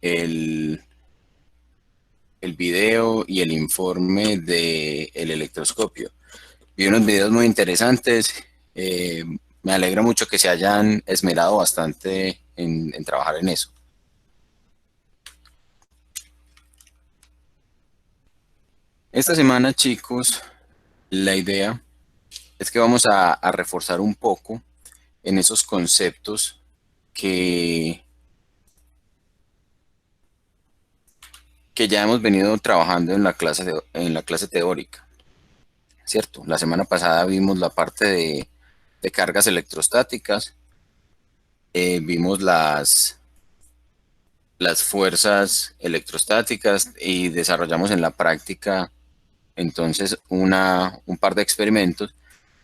el, el video y el informe del electroscopio. Vi unos videos muy interesantes. Me alegra mucho que se hayan esmerado bastante en trabajar en eso. Esta semana, chicos, la idea es que vamos a reforzar un poco en esos conceptos que, que ya hemos venido trabajando en en la clase teórica, ¿cierto? La semana pasada vimos la parte de cargas electrostáticas, vimos las fuerzas electrostáticas y desarrollamos en la práctica entonces un par de experimentos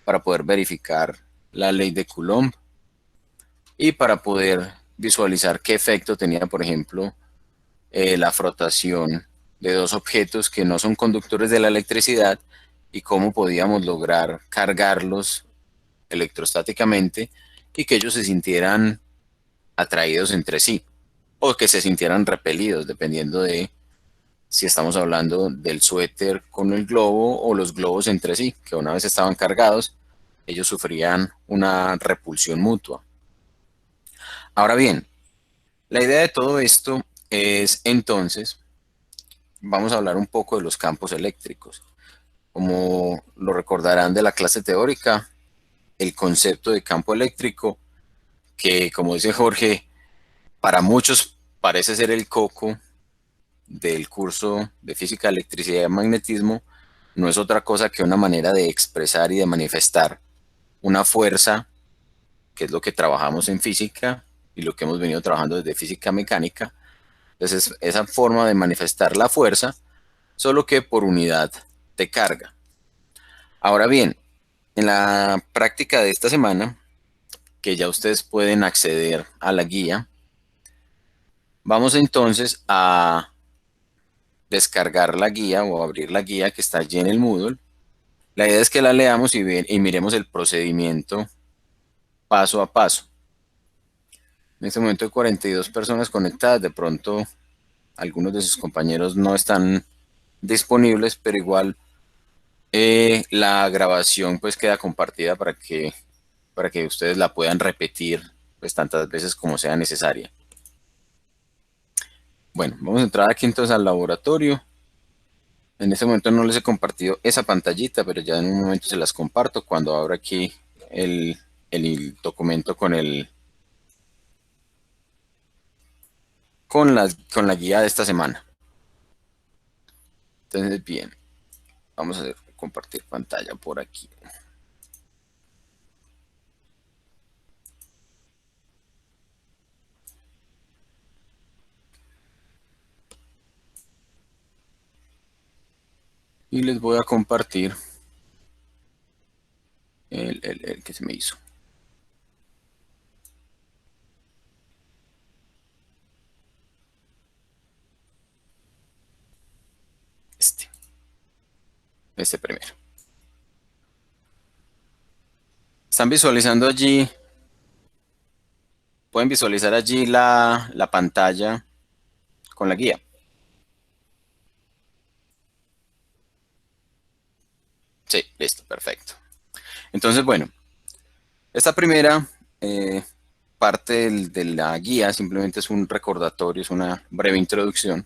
para poder verificar la ley de Coulomb y para poder visualizar qué efecto tenía, por ejemplo, la frotación de dos objetos que no son conductores de la electricidad y cómo podíamos lograr cargarlos electrostáticamente y que ellos se sintieran atraídos entre sí o que se sintieran repelidos, dependiendo de si estamos hablando del suéter con el globo o los globos entre sí, que una vez estaban cargados, ellos sufrían una repulsión mutua. Ahora bien, la idea de todo esto es entonces, vamos a hablar un poco de los campos eléctricos. Como lo recordarán de la clase teórica, el concepto de campo eléctrico, que como dice Jorge, para muchos parece ser el coco del curso de física, electricidad y magnetismo, no es otra cosa que una manera de expresar y de manifestar una fuerza, que es lo que trabajamos en física y lo que hemos venido trabajando desde física mecánica. Entonces, esa forma de manifestar la fuerza, solo que por unidad de carga. Ahora bien, en la práctica de esta semana, que ya ustedes pueden acceder a la guía, vamos entonces a descargar la guía o abrir la guía que está allí en el Moodle. La idea es que la leamos y miremos el procedimiento paso a paso. En este momento hay 42 personas conectadas, de pronto algunos de sus compañeros no están disponibles, pero igual la grabación pues queda compartida para que ustedes la puedan repetir pues tantas veces como sea necesaria. Bueno, vamos a entrar aquí entonces al laboratorio. En este momento no les he compartido esa pantallita, pero ya en un momento se las comparto cuando abra aquí el, el documento con la guía de esta semana. Entonces, bien, vamos a hacer compartir pantalla por aquí. Y les voy a compartir el que se me hizo. Este primero. Están visualizando allí, pueden visualizar allí la pantalla con la guía. Sí, listo, perfecto. Entonces, bueno, esta primera parte de la guía simplemente es un recordatorio, es una breve introducción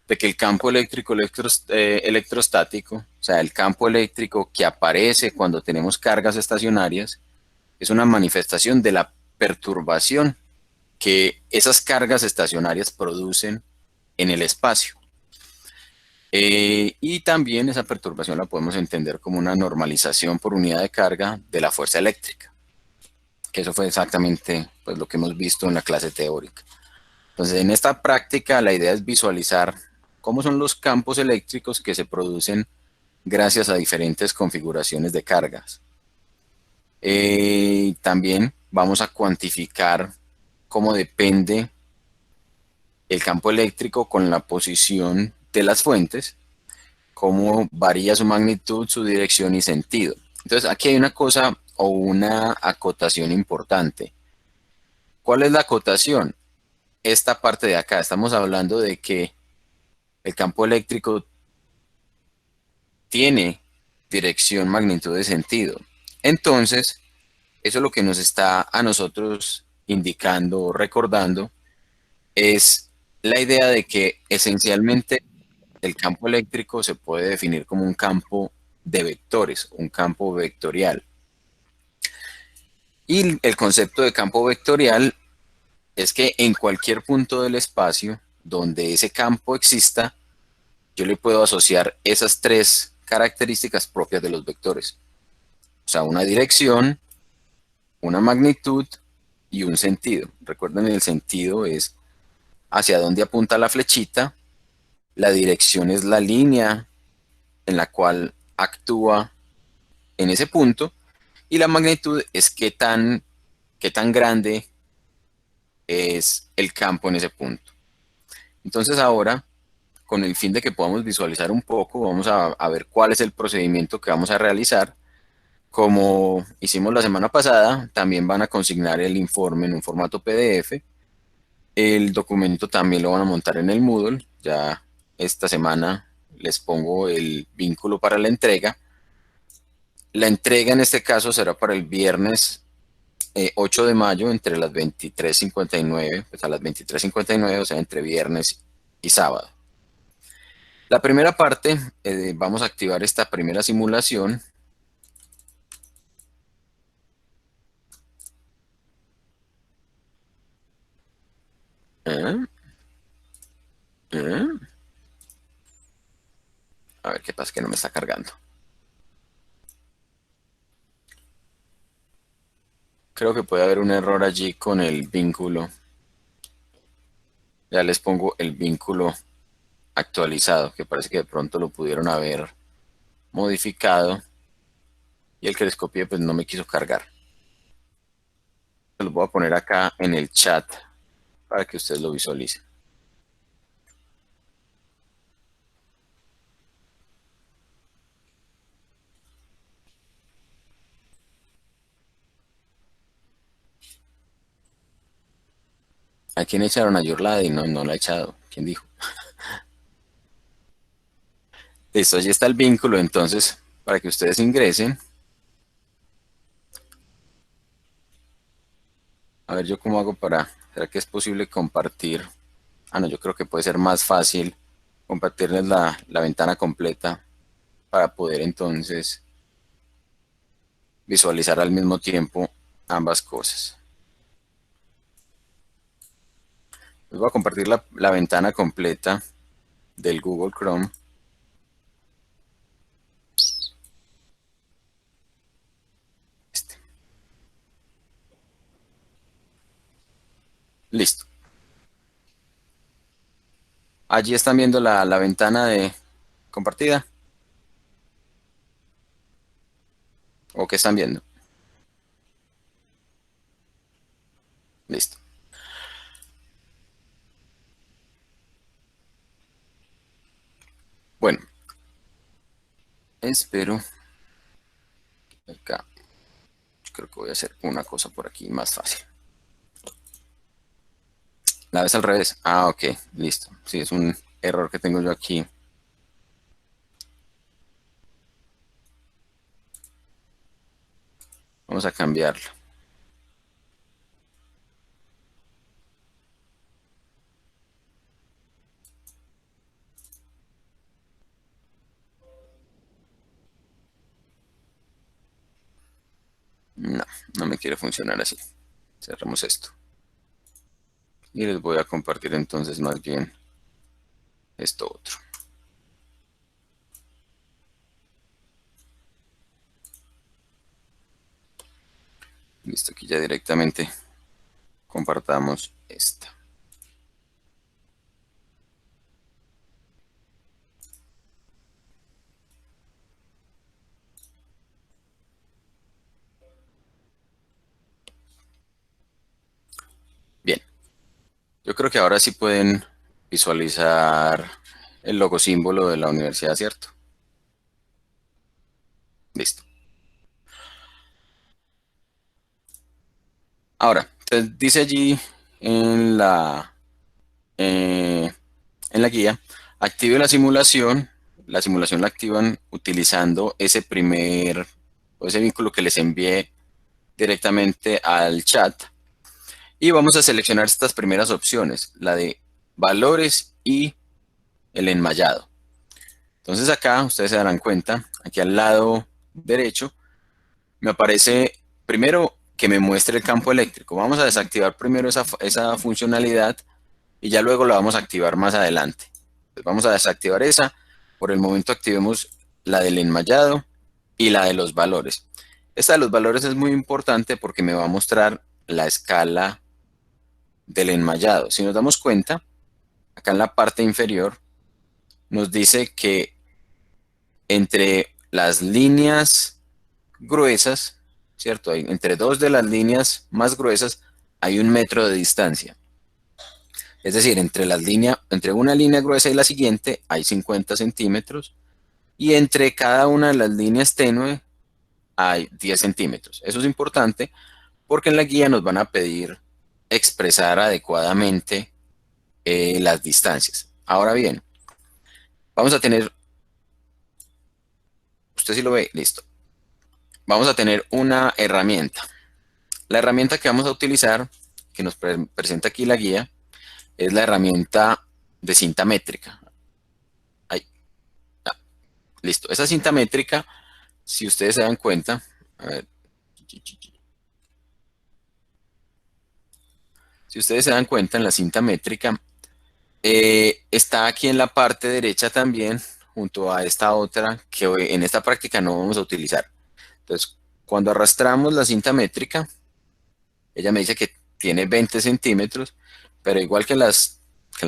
de que el campo eléctrico electrostático, o sea, el campo eléctrico que aparece cuando tenemos cargas estacionarias, es una manifestación de la perturbación que esas cargas estacionarias producen en el espacio. Y también esa perturbación la podemos entender como una normalización por unidad de carga de la fuerza eléctrica, que eso fue exactamente pues, lo que hemos visto en la clase teórica. Entonces, en esta práctica la idea es visualizar cómo son los campos eléctricos que se producen gracias a diferentes configuraciones de cargas. También vamos a cuantificar cómo depende el campo eléctrico con la posición de las fuentes, cómo varía su magnitud, su dirección y sentido. Entonces, aquí hay una cosa o una acotación importante. ¿Cuál es la acotación? esta parte de acá. Estamos hablando de que el campo eléctrico tiene dirección, magnitud de sentido. Entonces, eso lo que nos está a nosotros indicando o recordando es la idea de que esencialmente el campo eléctrico se puede definir como un campo de vectores, un campo vectorial. Y el concepto de campo vectorial es que en cualquier punto del espacio donde ese campo exista, yo le puedo asociar esas tres características propias de los vectores. O sea, una dirección, una magnitud y un sentido. Recuerden, el sentido es hacia dónde apunta la flechita, la dirección es la línea en la cual actúa en ese punto y la magnitud es qué tan grande es el campo en ese punto. Entonces ahora, con el fin de que podamos visualizar un poco, vamos a ver cuál es el procedimiento que vamos a realizar. Como hicimos la semana pasada, también van a consignar el informe en un formato PDF. El documento también lo van a montar en el Moodle. Ya esta semana les pongo el vínculo para la entrega. La entrega en este caso será para el viernes 8 de mayo entre las 23:59, pues a las 23:59, o sea, entre viernes y sábado. La primera parte, vamos a activar esta primera simulación. ¿Eh? ¿Eh? A ver qué pasa, que no me está cargando. Creo que puede haber un error allí con el vínculo. Ya les pongo el vínculo actualizado, que parece que de pronto lo pudieron haber modificado y el que les copié pues no me quiso cargar. Se los voy a poner acá en el chat para que ustedes lo visualicen. ¿A quién echaron? A Yorladi. No, no la ha echado. ¿Quién dijo? Listo, allí está el vínculo entonces para que ustedes ingresen. A ver yo cómo hago para... ¿Será que es posible compartir? Ah, no, yo creo que puede ser más fácil compartirles la ventana completa para poder entonces visualizar al mismo tiempo ambas cosas. Les voy a compartir la ventana completa del Google Chrome. Este. Listo. Allí están viendo la ventana de compartida. ¿O qué están viendo? Listo. Bueno, espero acá. Yo creo que voy a hacer una cosa por aquí más fácil. La ves al revés. Ah, ok, listo. Sí, es un error que tengo yo aquí. Vamos a cambiarlo. No, no me quiere funcionar así. Cerramos esto. Y les voy a compartir entonces más bien esto otro. Listo, aquí ya directamente compartamos esta. Bien, yo creo que ahora sí pueden visualizar el logo símbolo de la universidad, ¿cierto? Listo. Ahora, entonces dice allí en la en la guía, active la simulación. La simulación la activan utilizando ese primer, o ese vínculo que les envié directamente al chat. Y vamos a seleccionar estas primeras opciones, la de valores y el enmayado. Entonces acá ustedes se darán cuenta, aquí al lado derecho, me aparece primero que me muestre el campo eléctrico. Vamos a desactivar primero esa funcionalidad y ya luego la vamos a activar más adelante. Entonces vamos a desactivar esa. Por el momento activemos la del enmayado y la de los valores. Esta de los valores es muy importante porque me va a mostrar la escala del enmayado. Si nos damos cuenta, acá en la parte inferior nos dice que entre las líneas gruesas, ¿cierto? Entre dos de las líneas más gruesas hay 1 metro de distancia. Es decir, entre una línea gruesa y la siguiente hay 50 centímetros y entre cada una de las líneas tenue hay 10 centímetros. Eso es importante porque en la guía nos van a pedir expresar adecuadamente las distancias. Ahora bien, vamos a tener, usted sí lo ve, listo. Vamos a tener una herramienta. La herramienta que vamos a utilizar, que nos presenta aquí la guía, es la herramienta de cinta métrica. Ahí, listo. Esa cinta métrica, si ustedes se dan cuenta, a ver, si ustedes se dan cuenta en la cinta métrica, está aquí en la parte derecha también, junto a esta otra, que en esta práctica no vamos a utilizar. Entonces, cuando arrastramos la cinta métrica, ella me dice que tiene 20 centímetros, pero igual que la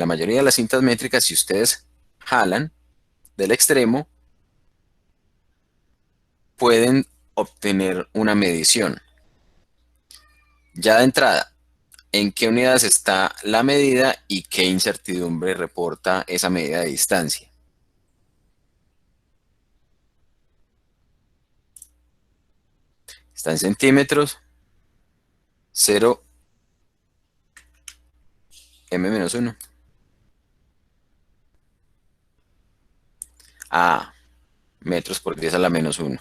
mayoría de las cintas métricas, si ustedes jalan del extremo, pueden obtener una medición. Ya de entrada, ¿en qué unidades está la medida y qué incertidumbre reporta esa medida de distancia? Está en centímetros, 0 m-1. Ah, metros por 10 a la -1.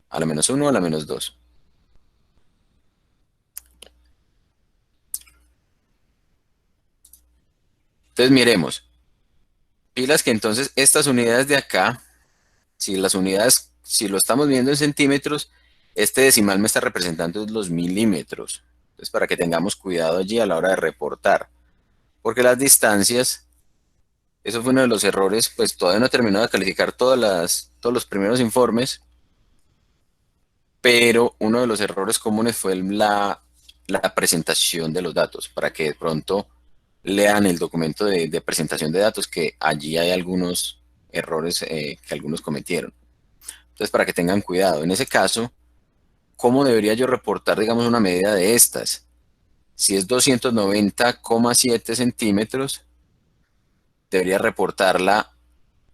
A la -1 o a la -2. Entonces miremos. Pilas que entonces estas unidades de acá, si lo estamos viendo en centímetros, este decimal me está representando los milímetros. Entonces para que tengamos cuidado allí a la hora de reportar. Porque las distancias, eso fue uno de los errores, pues todavía no he terminado de calificar todos los primeros informes, pero uno de los errores comunes fue la presentación de los datos, para que de pronto lean el documento de presentación de datos, que allí hay algunos errores que algunos cometieron. Entonces, para que tengan cuidado. En ese caso, ¿cómo debería yo reportar, digamos, una medida de estas? Si es 290,7 centímetros, debería reportarla,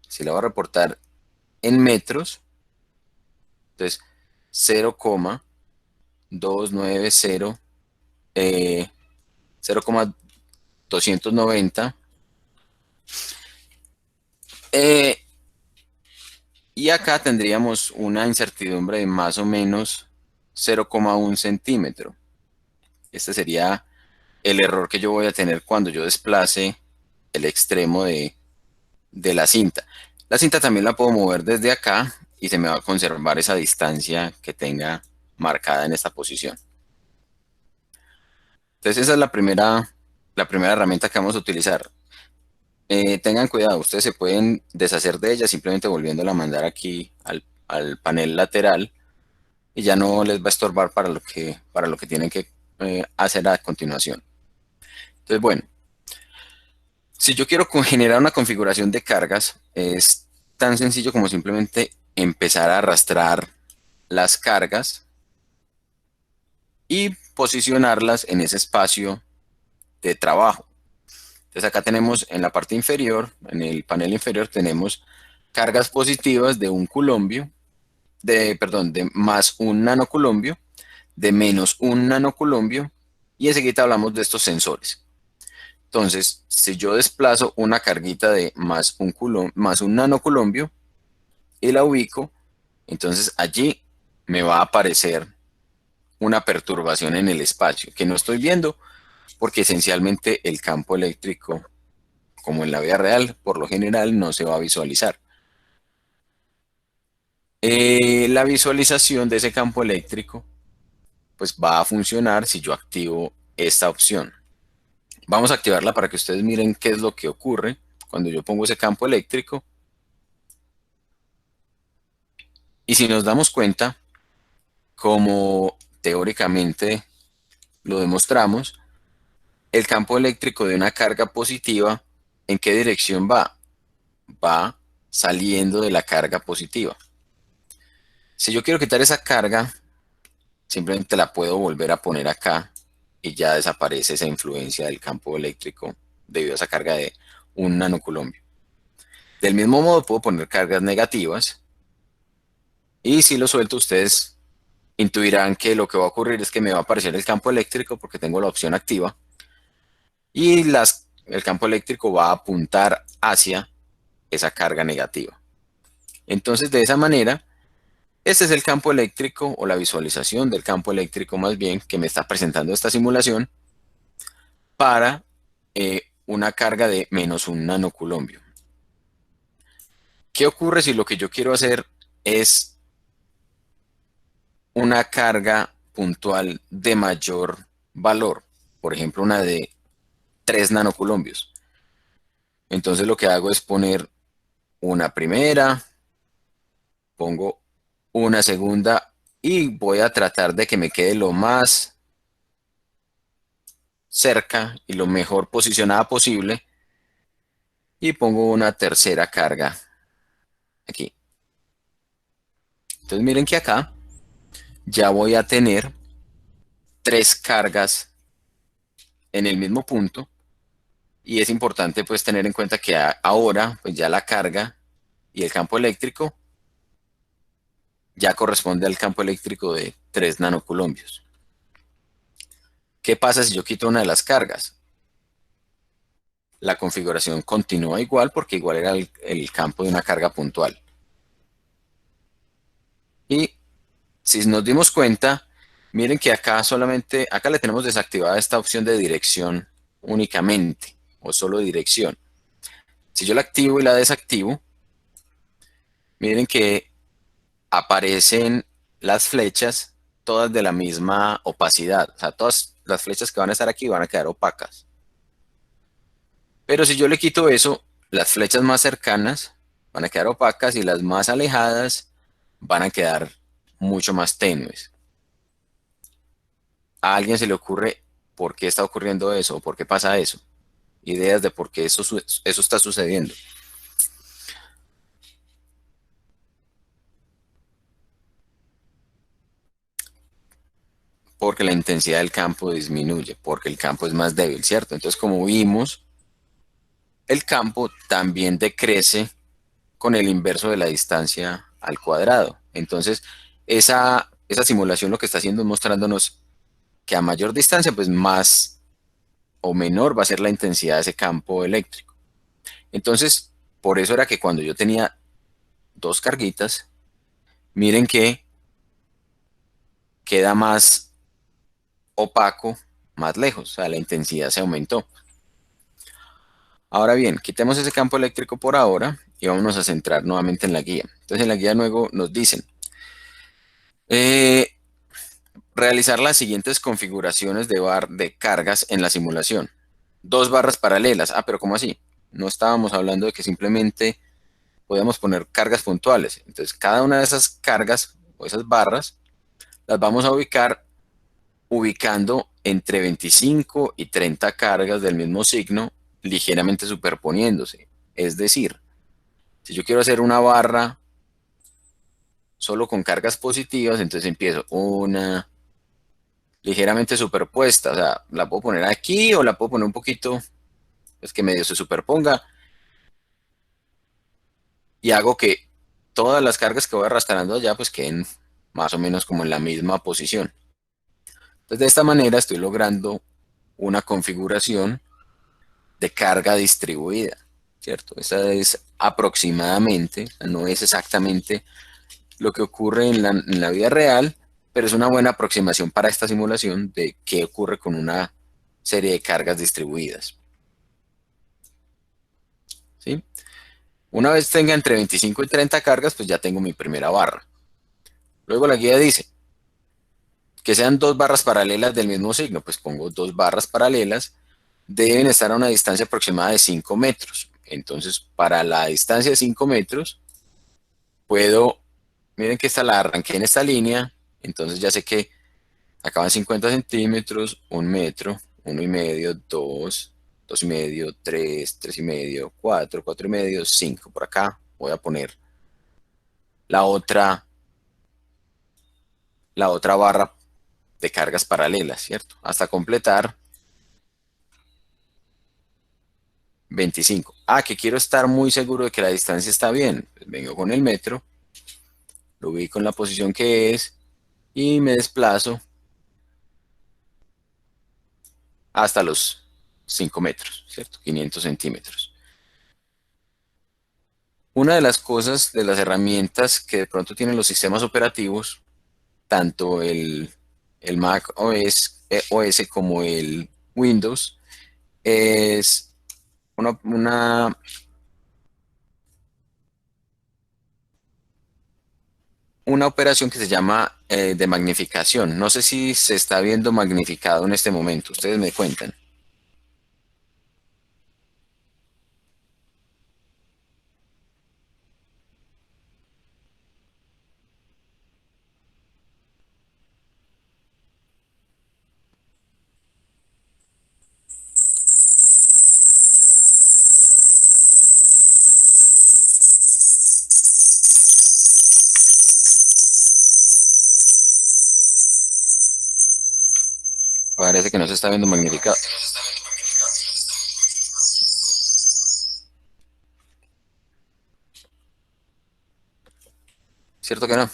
si la voy a reportar en metros, entonces 0,290, 0,290, y acá tendríamos una incertidumbre de más o menos 0,1 centímetro. Este sería el error que yo voy a tener cuando yo desplace el extremo de la cinta. La cinta también la puedo mover desde acá y se me va a conservar esa distancia que tenga marcada en esta posición. Entonces esa es la primera herramienta que vamos a utilizar. Tengan cuidado, ustedes se pueden deshacer de ella simplemente volviéndola a mandar aquí al panel lateral y ya no les va a estorbar para lo que tienen que hacer a continuación. Entonces, bueno, si yo quiero generar una configuración de cargas, es tan sencillo como simplemente empezar a arrastrar las cargas y posicionarlas en ese espacio de trabajo. Entonces acá tenemos en la parte inferior, en el panel inferior, tenemos cargas positivas de 1 coulombio, de más 1 nanoculombio, de menos 1 nanoculombio, y enseguida hablamos de estos sensores. Entonces, si yo desplazo una carguita de más un nanoculombio y la ubico, entonces allí me va a aparecer una perturbación en el espacio que no estoy viendo porque esencialmente el campo eléctrico, como en la vida real, por lo general no se va a visualizar. La visualización de ese campo eléctrico pues va a funcionar si yo activo esta opción. Vamos a activarla para que ustedes miren qué es lo que ocurre cuando yo pongo ese campo eléctrico. Y si nos damos cuenta, como teóricamente lo demostramos, el campo eléctrico de una carga positiva, ¿en qué dirección va? Va saliendo de la carga positiva. Si yo quiero quitar esa carga, simplemente la puedo volver a poner acá y ya desaparece esa influencia del campo eléctrico debido a esa carga de un nanoculombio. Del mismo modo puedo poner cargas negativas y si lo suelto ustedes intuirán que lo que va a ocurrir es que me va a aparecer el campo eléctrico porque tengo la opción activa y el campo eléctrico va a apuntar hacia esa carga negativa. Entonces de esa manera, este es el campo eléctrico o la visualización del campo eléctrico más bien que me está presentando esta simulación para una carga de menos un nanoculombio. ¿Qué ocurre si lo que yo quiero hacer es una carga puntual de mayor valor? Por ejemplo, una de 3 nanoculombios. Entonces lo que hago es poner una primera, pongo una segunda y voy a tratar de que me quede lo más cerca y lo mejor posicionada posible y pongo una tercera carga aquí. Entonces miren que acá ya voy a tener 3 cargas en el mismo punto y es importante pues tener en cuenta que ahora pues ya la carga y el campo eléctrico ya corresponde al campo eléctrico de 3 nanoculombios. ¿Qué pasa si yo quito una de las cargas? La configuración continúa igual porque igual era el campo de una carga puntual. Y si nos dimos cuenta, miren que acá le tenemos desactivada esta opción de dirección únicamente, o solo dirección. Si yo la activo y la desactivo, miren que aparecen las flechas todas de la misma opacidad. O sea, todas las flechas que van a estar aquí van a quedar opacas. Pero si yo le quito eso, las flechas más cercanas van a quedar opacas y las más alejadas van a quedar mucho más tenues. ¿A alguien se le ocurre por qué está ocurriendo eso o por qué pasa eso? Ideas de por qué eso está sucediendo. Porque la intensidad del campo disminuye, porque el campo es más débil, ¿cierto? Entonces, como vimos, el campo también decrece con el inverso de la distancia al cuadrado. Entonces, esa simulación lo que está haciendo es mostrándonos que a mayor distancia, pues más o menor va a ser la intensidad de ese campo eléctrico. Entonces, por eso era que cuando yo tenía 2 carguitas, miren que queda más opaco más lejos, o sea, la intensidad se aumentó. Ahora bien, quitemos ese campo eléctrico por ahora y vámonos a centrar nuevamente en la guía. Entonces en la guía luego nos dicen eh, realizar las siguientes configuraciones de cargas en la simulación. 2 barras paralelas. Ah, pero ¿cómo así? No estábamos hablando de que simplemente podíamos poner cargas puntuales. Entonces cada una de esas cargas o esas barras las vamos a ubicar ubicando entre 25 y 30 cargas del mismo signo ligeramente superponiéndose. Es decir, si yo quiero hacer una barra solo con cargas positivas, entonces empiezo una ligeramente superpuesta. O sea, la puedo poner aquí o la puedo poner un poquito, pues que medio se superponga y hago que todas las cargas que voy arrastrando allá pues queden más o menos como en la misma posición. Entonces de esta manera estoy logrando una configuración de carga distribuida, ¿cierto? Esa es aproximadamente, no es exactamente lo que ocurre en la vida real, pero es una buena aproximación para esta simulación de qué ocurre con una serie de cargas distribuidas, ¿sí? Una vez tenga entre 25 y 30 cargas, pues ya tengo mi primera barra. Luego la guía dice que sean dos barras paralelas del mismo signo, pues pongo dos barras paralelas, deben estar a una distancia aproximada de 5 metros. Entonces, para la distancia de 5 metros, puedo, miren que esta la arranqué en esta línea, entonces ya sé que acaban 50 centímetros, 1 metro, 1,5, 2, 2,5, 3, 3,5, 4, 4,5, 5. Por acá voy a poner la otra, la otra barra de cargas paralelas, ¿cierto? Hasta completar 25. Ah, que quiero estar muy seguro de que la distancia está bien. Pues vengo con el metro, lo ubico en la posición que es y me desplazo hasta los 5 metros, ¿cierto? 500 centímetros. Una de las cosas, de las herramientas que de pronto tienen los sistemas operativos, tanto el Mac OS como el Windows, es una, una, una operación que se llama de magnificación. No sé si se está viendo magnificado en este momento. Ustedes me cuentan. Parece que no se está viendo magnificado. ¿Cierto que no?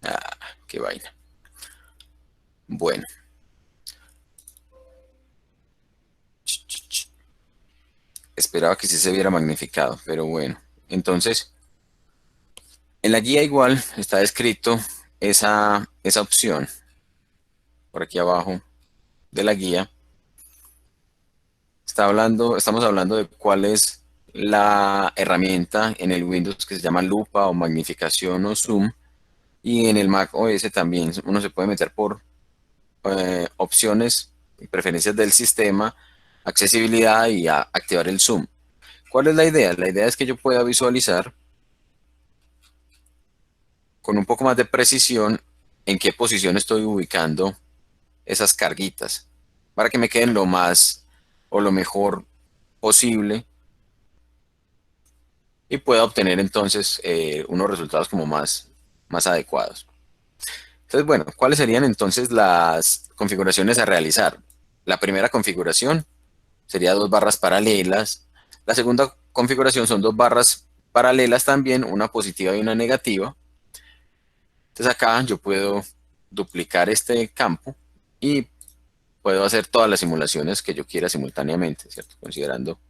Ah, qué vaina. Bueno, esperaba que sí se viera magnificado, pero bueno. Entonces, en la guía igual está escrito esa opción por aquí abajo de la guía. Estamos hablando de cuál es la herramienta en el Windows que se llama lupa o magnificación o zoom. Y en el Mac OS también uno se puede meter por opciones y preferencias del sistema, accesibilidad y activar el zoom. ¿Cuál es la idea? La idea es que yo pueda visualizar con un poco más de precisión en qué posición estoy ubicando esas carguitas para que me queden lo más o lo mejor posible y pueda obtener entonces unos resultados como más adecuados. Entonces, bueno, ¿cuáles serían entonces las configuraciones a realizar? La primera configuración sería dos barras paralelas. La segunda configuración son dos barras paralelas también, una positiva y una negativa. Entonces acá yo puedo duplicar este campo y puedo hacer todas las simulaciones que yo quiera simultáneamente, ¿cierto? Considerando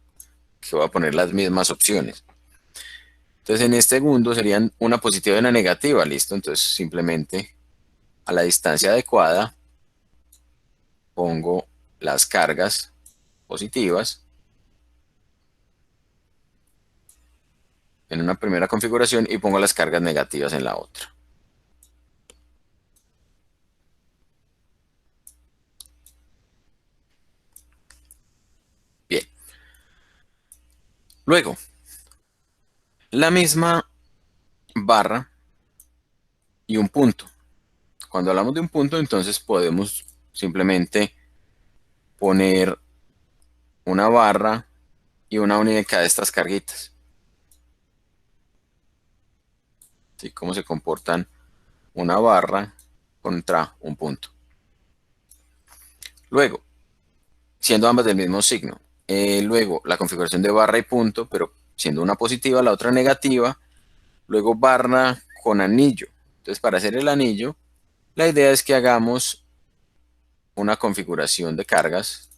que voy a poner las mismas opciones. Entonces en este segundo serían una positiva y una negativa, listo. Entonces simplemente a la distancia adecuada pongo las cargas positivas en una primera configuración y pongo las cargas negativas en la otra. Bien. Luego, la misma barra y un punto. Cuando hablamos de un punto, entonces podemos simplemente poner una barra y una única de estas carguitas. ¿Sí? Cómo se comportan una barra contra un punto. Luego, siendo ambas del mismo signo. Luego, la configuración de barra y punto, pero siendo una positiva, la otra negativa. Luego, barra con anillo. Entonces, para hacer el anillo, La idea es que hagamos una configuración de cargas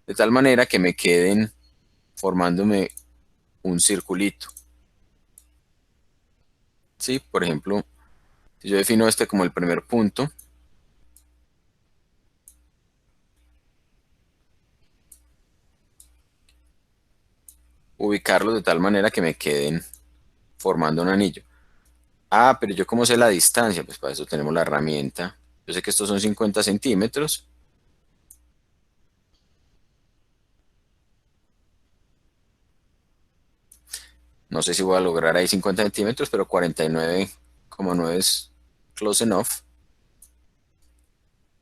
de tal manera que me queden formándome un circulito. ¿Sí? Por ejemplo, si yo defino este como el primer punto, ubicarlo de tal manera que me queden formando un anillo. Ah, pero yo cómo sé la distancia, pues para eso tenemos la herramienta. Yo sé que estos son 50 centímetros. No sé si voy a lograr ahí 50 centímetros, pero 49,9 es close enough.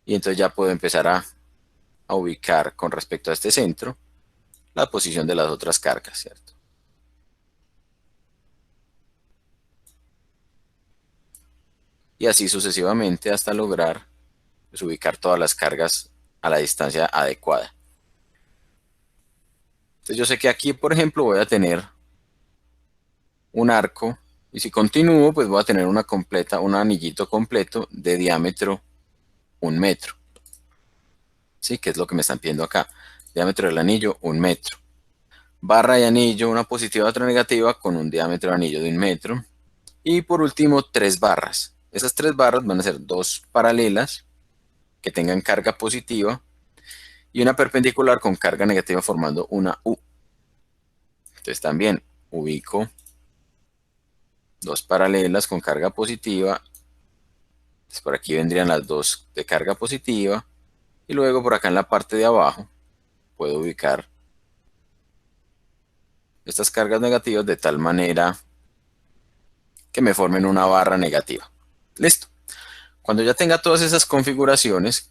Y entonces ya puedo empezar a ubicar con respecto a este centro la posición de las otras cargas, ¿cierto? Y así sucesivamente hasta lograr pues, ubicar todas las cargas a la distancia adecuada. Entonces yo sé que aquí, por ejemplo, voy a tener un arco y si continúo, pues voy a tener un anillito completo de diámetro 1 metro. ¿Sí? Que es lo que me están pidiendo acá. Diámetro del anillo, 1 metro. Barra y anillo, una positiva y otra negativa con un diámetro de anillo de 1 metro. Y por último, 3 barras. Esas 3 barras van a ser dos paralelas que tengan carga positiva y una perpendicular con carga negativa formando una U. Entonces también ubico dos paralelas con carga positiva. Entonces por aquí vendrían las dos de carga positiva. Y luego por acá en la parte de abajo puedo ubicar estas cargas negativas de tal manera que me formen una barra negativa. Listo. Cuando ya tenga todas esas configuraciones,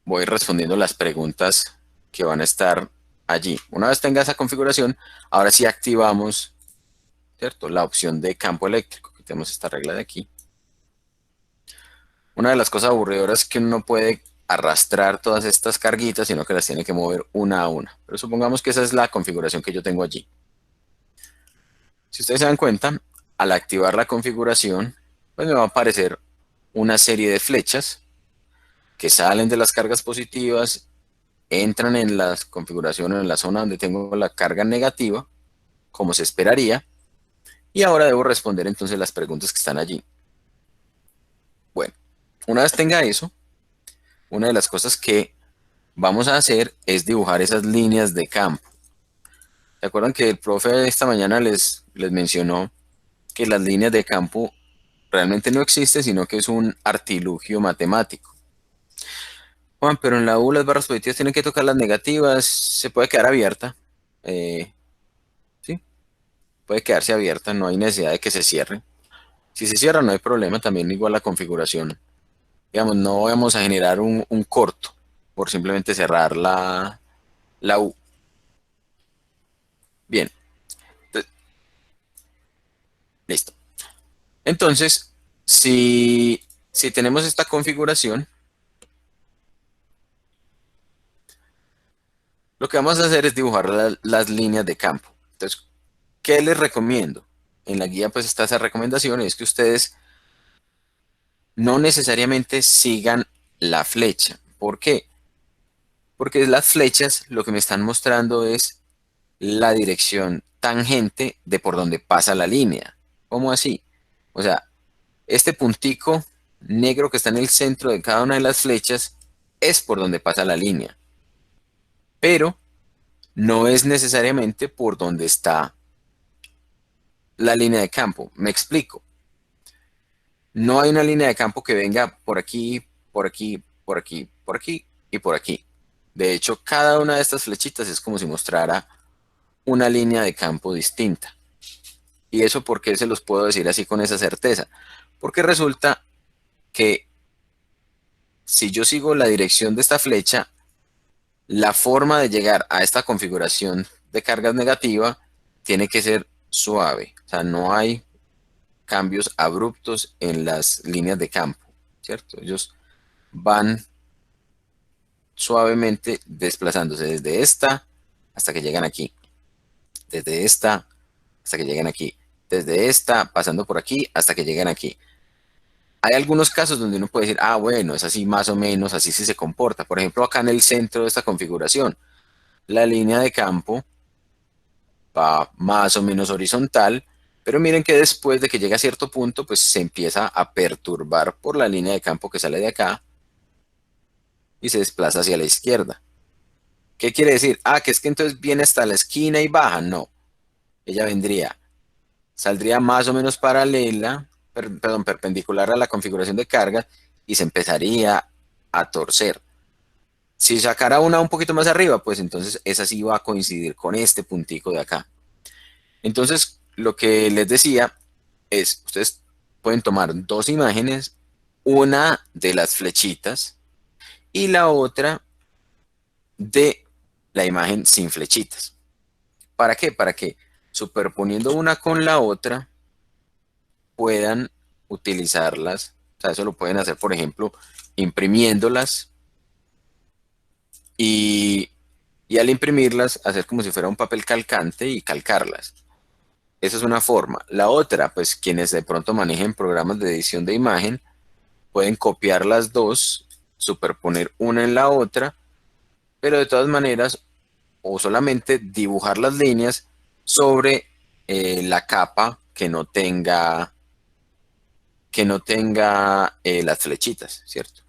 voy respondiendo las preguntas que van a estar allí. Una vez tenga esa configuración, ahora sí activamos, ¿cierto? La opción de campo eléctrico. Quitemos esta regla de aquí. Una de las cosas aburridoras es que uno no puede arrastrar todas estas carguitas, sino que las tiene que mover una a una. Pero supongamos que esa es la configuración que yo tengo allí. Si ustedes se dan cuenta, al activar la configuración, pues me va a aparecer una serie de flechas que salen de las cargas positivas, entran en las configuraciones, en la zona donde tengo la carga negativa, como se esperaría, y ahora debo responder entonces las preguntas que están allí. Bueno, una vez tenga eso, una de las cosas que vamos a hacer es dibujar esas líneas de campo. ¿Se acuerdan que el profe esta mañana les mencionó que las líneas de campo realmente no existen, sino que es un artilugio matemático? Juan, pero en la U las barras positivas tienen que tocar las negativas, se puede quedar abierta. Eh, sí, puede quedarse abierta, no hay necesidad de que se cierre. Si se cierra no hay problema, también igual la configuración. Digamos, no vamos a generar un corto por simplemente cerrar la U. Bien, listo. Entonces, si tenemos esta configuración, lo que vamos a hacer es dibujar las líneas de campo. Entonces, ¿qué les recomiendo? En la guía pues está esa recomendación, y es que ustedes no necesariamente sigan la flecha. ¿Por qué? Porque las flechas lo que me están mostrando es la dirección tangente de por donde pasa la línea. ¿Cómo así? O sea, este puntico negro que está en el centro de cada una de las flechas es por donde pasa la línea, pero no es necesariamente por donde está la línea de campo. Me explico. No hay una línea de campo que venga por aquí, por aquí, por aquí, por aquí y por aquí. De hecho, cada una de estas flechitas es como si mostrara una línea de campo distinta. ¿Y eso por qué se los puedo decir así con esa certeza? Porque resulta que si yo sigo la dirección de esta flecha, la forma de llegar a esta configuración de cargas negativa tiene que ser suave. O sea, no hay cambios abruptos en las líneas de campo, ¿cierto? Ellos van suavemente desplazándose desde esta hasta que llegan aquí, desde esta hasta que llegan aquí, desde esta pasando por aquí hasta que llegan aquí. Hay algunos casos donde uno puede decir, ah, bueno, es así más o menos, así sí se comporta. Por ejemplo, acá en el centro de esta configuración, la línea de campo va más o menos horizontal, pero miren que después de que llega a cierto punto, pues se empieza a perturbar por la línea de campo que sale de acá y se desplaza hacia la izquierda. ¿Qué quiere decir? Ah, que es que entonces viene hasta la esquina y baja. No, ella saldría más o menos paralela, perdón, perpendicular a la configuración de carga y se empezaría a torcer. Si sacara una un poquito más arriba, pues entonces esa sí va a coincidir con este puntico de acá. Entonces, lo que les decía es, ustedes pueden tomar dos imágenes, una de las flechitas y la otra de la imagen sin flechitas. ¿Para qué? Para que superponiendo una con la otra puedan utilizarlas. O sea, eso lo pueden hacer, por ejemplo, imprimiéndolas y, y al imprimirlas, hacer como si fuera un papel calcante y calcarlas. Esa es una forma. La otra, pues quienes de pronto manejen programas de edición de imagen, pueden copiar las dos, superponer una en la otra, pero de todas maneras, o solamente dibujar las líneas sobre la capa que no tenga las flechitas, ¿cierto?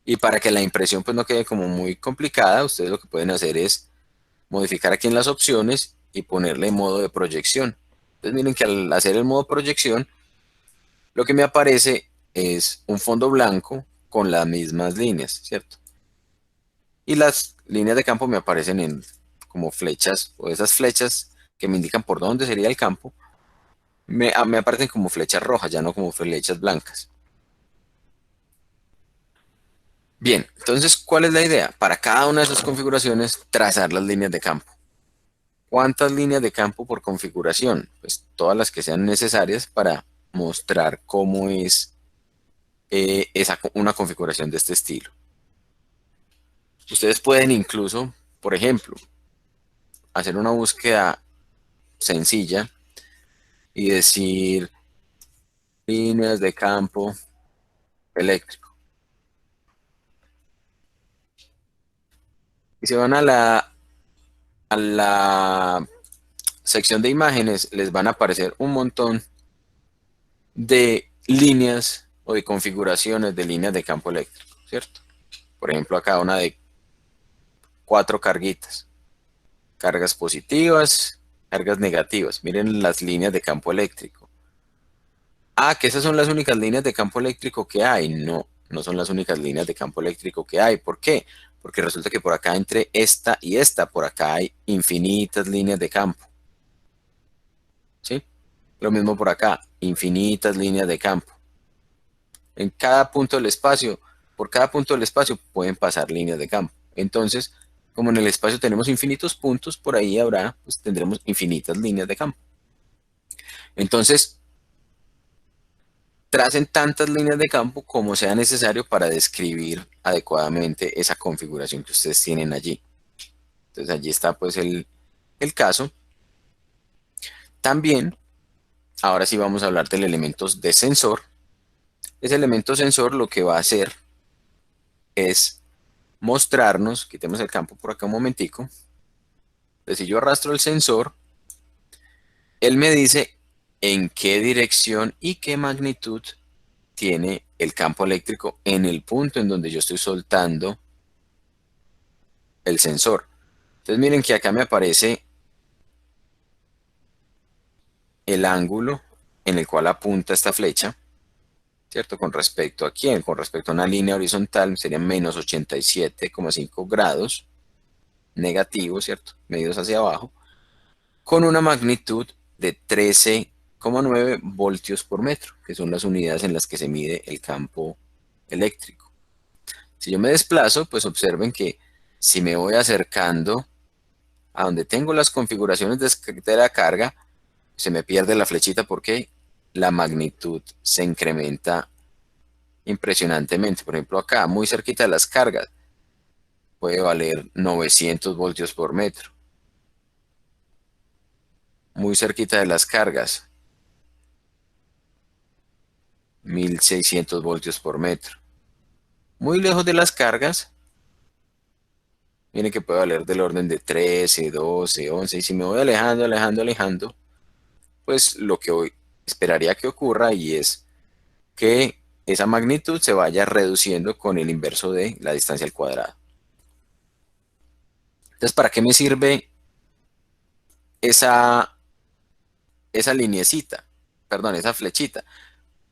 Y para que la impresión pues no quede como muy complicada, ustedes lo que pueden hacer es modificar aquí en las opciones y ponerle modo de proyección. Entonces miren que al hacer el modo proyección, lo que me aparece es un fondo blanco con las mismas líneas, ¿cierto? Y las líneas de campo me aparecen en como flechas o esas flechas que me indican por dónde sería el campo, me aparecen como flechas rojas, ya no como flechas blancas. Bien, entonces, ¿cuál es la idea? Para cada una de esas configuraciones, trazar las líneas de campo. ¿Cuántas líneas de campo por configuración? Pues todas las que sean necesarias para mostrar cómo es una configuración de este estilo. Ustedes pueden incluso, por ejemplo, hacer una búsqueda sencilla y decir líneas de campo eléctrico. Y se van a la sección de imágenes, les van a aparecer un montón de líneas o de configuraciones de líneas de campo eléctrico, ¿cierto? Por ejemplo, acá una de 4 carguitas, cargas positivas, cargas negativas. Miren las líneas de campo eléctrico. Ah, que esas son las únicas líneas de campo eléctrico que hay. No, no son las únicas líneas de campo eléctrico que hay. ¿Por qué? Porque resulta que por acá entre esta y esta, por acá hay infinitas líneas de campo. ¿Sí? Lo mismo por acá, infinitas líneas de campo. En cada punto del espacio, por cada punto del espacio pueden pasar líneas de campo. Entonces, como en el espacio tenemos infinitos puntos, por ahí habrá, pues tendremos infinitas líneas de campo. Entonces, tracen tantas líneas de campo como sea necesario para describir adecuadamente esa configuración que ustedes tienen allí. Entonces, allí está pues el caso. También, ahora sí vamos a hablar del elemento de sensor. Ese elemento sensor lo que va a hacer es mostrarnos, quitemos el campo por acá un momentico. Entonces, si yo arrastro el sensor, él me dice en qué dirección y qué magnitud tiene el campo eléctrico en el punto en donde yo estoy soltando el sensor. Entonces miren que acá me aparece el ángulo en el cual apunta esta flecha, ¿cierto? Con respecto a quién, con respecto a una línea horizontal serían menos 87,5 grados negativos, ¿cierto? Medidos hacia abajo, con una magnitud de 13,9 voltios por metro, que son las unidades en las que se mide el campo eléctrico. Si yo me desplazo, pues observen que si me voy acercando a donde tengo las configuraciones de la carga, se me pierde la flechita porque la magnitud se incrementa impresionantemente. Por ejemplo, acá, muy cerquita de las cargas, puede valer 900 voltios por metro. Muy cerquita de las cargas, 1600 voltios por metro. Muy lejos de las cargas, miren que puede valer del orden de 13, 12, 11. Y si me voy alejando, alejando, alejando, pues lo que hoy esperaría que ocurra y es que esa magnitud se vaya reduciendo con el inverso de la distancia al cuadrado. Entonces, ¿para qué me sirve esa, esa lineecita? Perdón, esa flechita.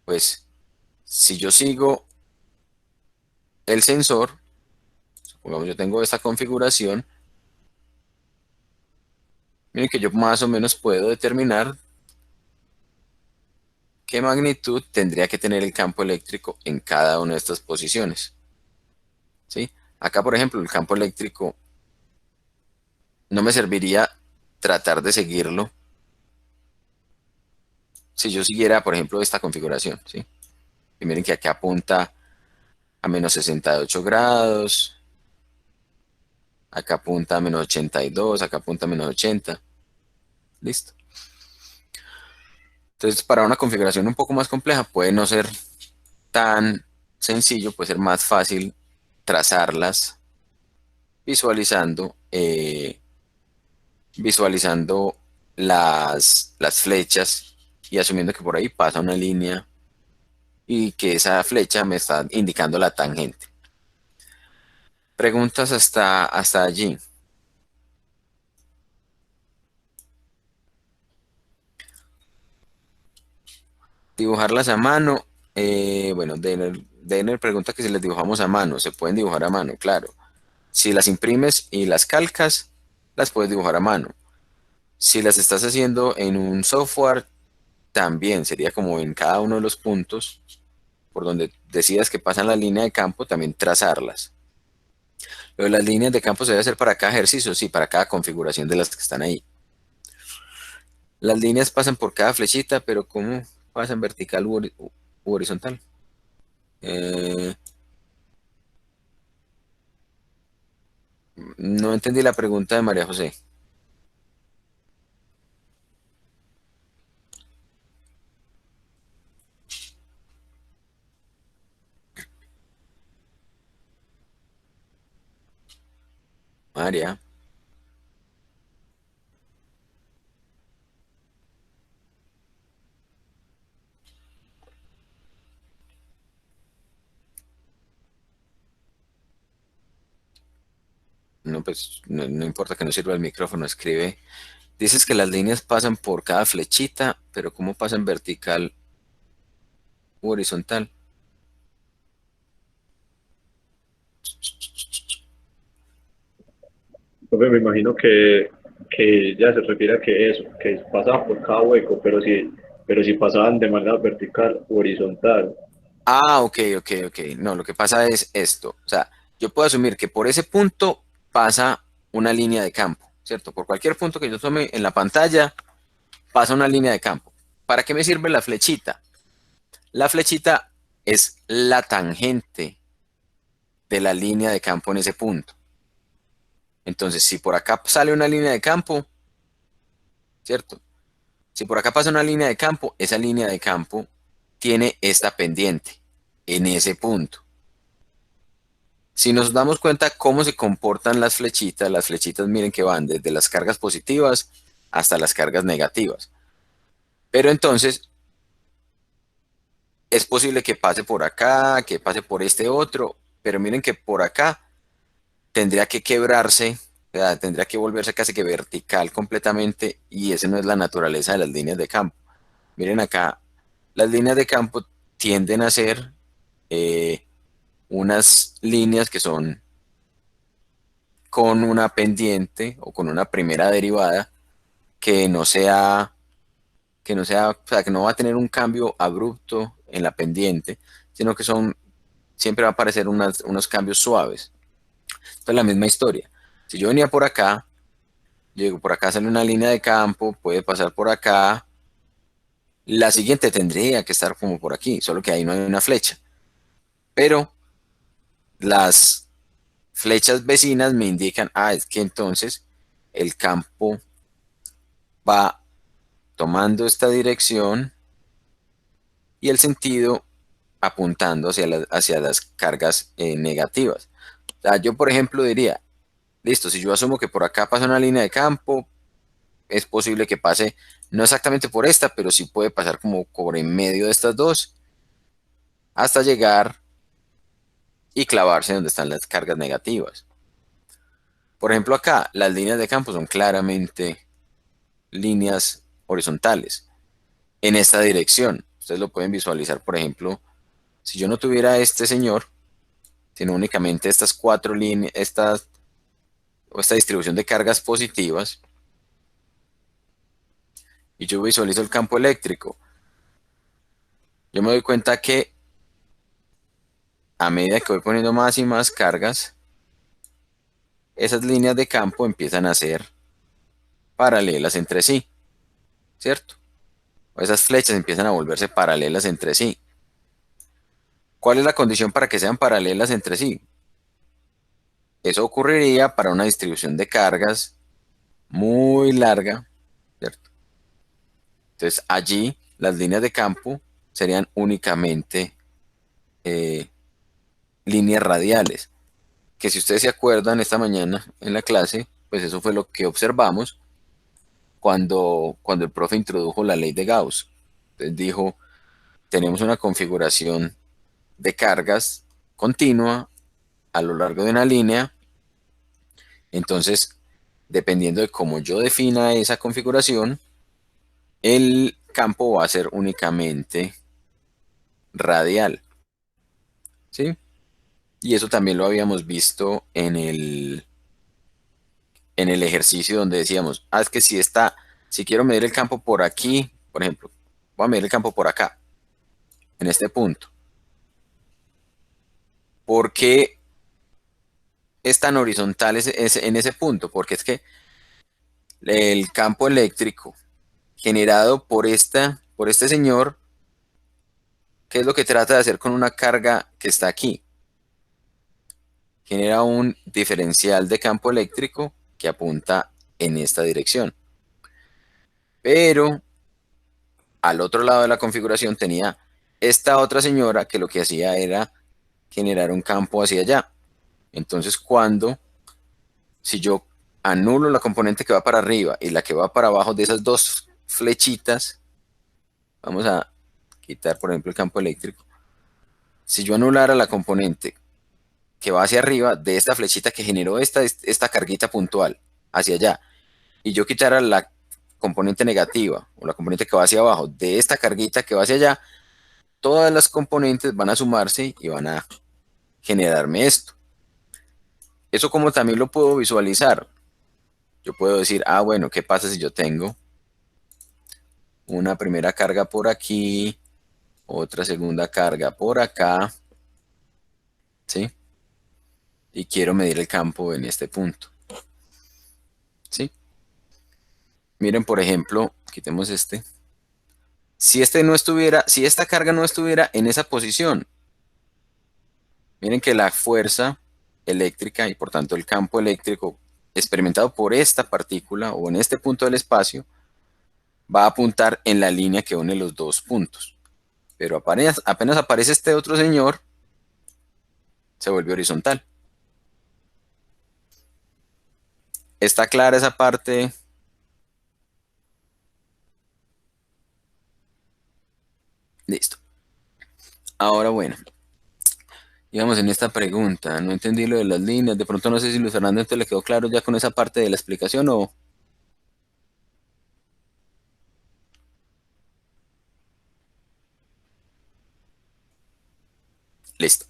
Pues si yo sigo el sensor, supongamos yo tengo esta configuración, miren que yo más o menos puedo determinar qué magnitud tendría que tener el campo eléctrico en cada una de estas posiciones. ¿Sí? Acá, por ejemplo, el campo eléctrico no me serviría tratar de seguirlo si yo siguiera, por ejemplo, esta configuración. ¿Sí? Y miren que aquí apunta a menos 68 grados, acá apunta a menos 82, acá apunta a menos 80. Listo. Entonces, para una configuración un poco más compleja, puede no ser tan sencillo, puede ser más fácil trazarlas visualizando, visualizando las flechas y asumiendo que por ahí pasa una línea y que esa flecha me está indicando la tangente. Preguntas hasta allí. Dibujarlas a mano. Bueno, Denner pregunta que si las dibujamos a mano. Se pueden dibujar a mano, claro. Si las imprimes y las calcas, las puedes dibujar a mano. Si las estás haciendo en un software, también sería como en cada uno de los puntos por donde decidas que pasan la línea de campo, también trazarlas. Lo de las líneas de campo se debe hacer para cada ejercicio, sí, para cada configuración de las que están ahí. Las líneas pasan por cada flechita, pero ¿cómo pasan vertical u horizontal? Eh, no entendí la pregunta de María José. María, no, pues no importa que no sirva el micrófono, escribe. Dices que las líneas pasan por cada flechita, pero ¿cómo pasan vertical u horizontal? Entonces me imagino que ya se refiere a que eso, que pasaba por cada hueco, pero si pasaban de manera vertical o horizontal. Ah, ok, ok, ok. No, lo que pasa es esto. O sea, yo puedo asumir que por ese punto pasa una línea de campo, ¿cierto? Por cualquier punto que yo tome en la pantalla, pasa una línea de campo. ¿Para qué me sirve la flechita? La flechita es la tangente de la línea de campo en ese punto. Entonces, si por acá sale una línea de campo, ¿cierto? Si por acá pasa una línea de campo, esa línea de campo tiene esta pendiente en ese punto. Si nos damos cuenta cómo se comportan las flechitas miren que van desde las cargas positivas hasta las cargas negativas. Pero entonces es posible que pase por acá, que pase por este otro, pero miren que por acá tendría que quebrarse, o sea, tendría que volverse casi que vertical completamente y esa no es la naturaleza de las líneas de campo. Miren acá, las líneas de campo tienden a ser eh, unas líneas que son con una pendiente o con una primera derivada que no sea, o sea, que no va a tener un cambio abrupto en la pendiente, sino que siempre va a aparecer unos cambios suaves. Entonces la misma historia. Si yo venía por acá, llego por acá, sale una línea de campo, puede pasar por acá, la siguiente tendría que estar como por aquí, solo que ahí no hay una flecha. Pero las flechas vecinas me indican, es que entonces el campo va tomando esta dirección y el sentido apuntando hacia las cargas negativas. O sea, yo, por ejemplo, diría, listo, si yo asumo que por acá pasa una línea de campo, es posible que pase no exactamente por esta, pero sí puede pasar como por en medio de estas dos, hasta llegar y clavarse donde están las cargas negativas. Por ejemplo, acá las líneas de campo son claramente líneas horizontales en esta dirección. Ustedes lo pueden visualizar, por ejemplo, si yo no tuviera este señor, sino únicamente estas cuatro líneas, esta distribución de cargas positivas, y yo visualizo el campo eléctrico, yo me doy cuenta que a medida que voy poniendo más y más cargas, esas líneas de campo empiezan a ser paralelas entre sí, ¿cierto? O esas flechas empiezan a volverse paralelas entre sí. ¿Cuál es la condición para que sean paralelas entre sí? Eso ocurriría para una distribución de cargas muy larga, ¿cierto? Entonces allí las líneas de campo serían únicamente eh, líneas radiales, que si ustedes se acuerdan esta mañana en la clase, pues eso fue lo que observamos cuando el profe introdujo la ley de Gauss. Entonces dijo, tenemos una configuración de cargas continua a lo largo de una línea, entonces dependiendo de cómo yo defina esa configuración, el campo va a ser únicamente radial, ¿sí? Y eso también lo habíamos visto en el ejercicio donde decíamos, es que si quiero medir el campo por aquí, por ejemplo, voy a medir el campo por acá, en este punto. ¿Por qué es tan horizontal en ese punto? Porque es que el campo eléctrico generado por este señor, ¿qué es lo que trata de hacer con una carga que está aquí? Genera un diferencial de campo eléctrico que apunta en esta dirección. Pero al otro lado de la configuración tenía esta otra señora que lo que hacía era generar un campo hacia allá. Entonces, si yo anulo la componente que va para arriba y la que va para abajo de esas dos flechitas, vamos a quitar, por ejemplo, el campo eléctrico. Si yo anulara la componente que va hacia arriba de esta flechita que generó esta carguita puntual hacia allá, y yo quitara la componente negativa o la componente que va hacia abajo de esta carguita que va hacia allá, todas las componentes van a sumarse y van a generarme esto. Eso como también lo puedo visualizar. Yo puedo decir, bueno, ¿qué pasa si yo tengo una primera carga por aquí, otra segunda carga por acá, ¿sí? Y quiero medir el campo en este punto, ¿sí? Miren, por ejemplo, quitemos este. Si esta carga no estuviera en esa posición, miren que la fuerza eléctrica y por tanto el campo eléctrico experimentado por esta partícula o en este punto del espacio va a apuntar en la línea que une los dos puntos. Pero apenas aparece este otro señor, se vuelve horizontal. ¿Está clara esa parte? Listo. Ahora bueno, digamos en esta pregunta, no entendí lo de las líneas, de pronto no sé si Luis Fernando entonces le quedó claro ya con esa parte de la explicación o... Listo.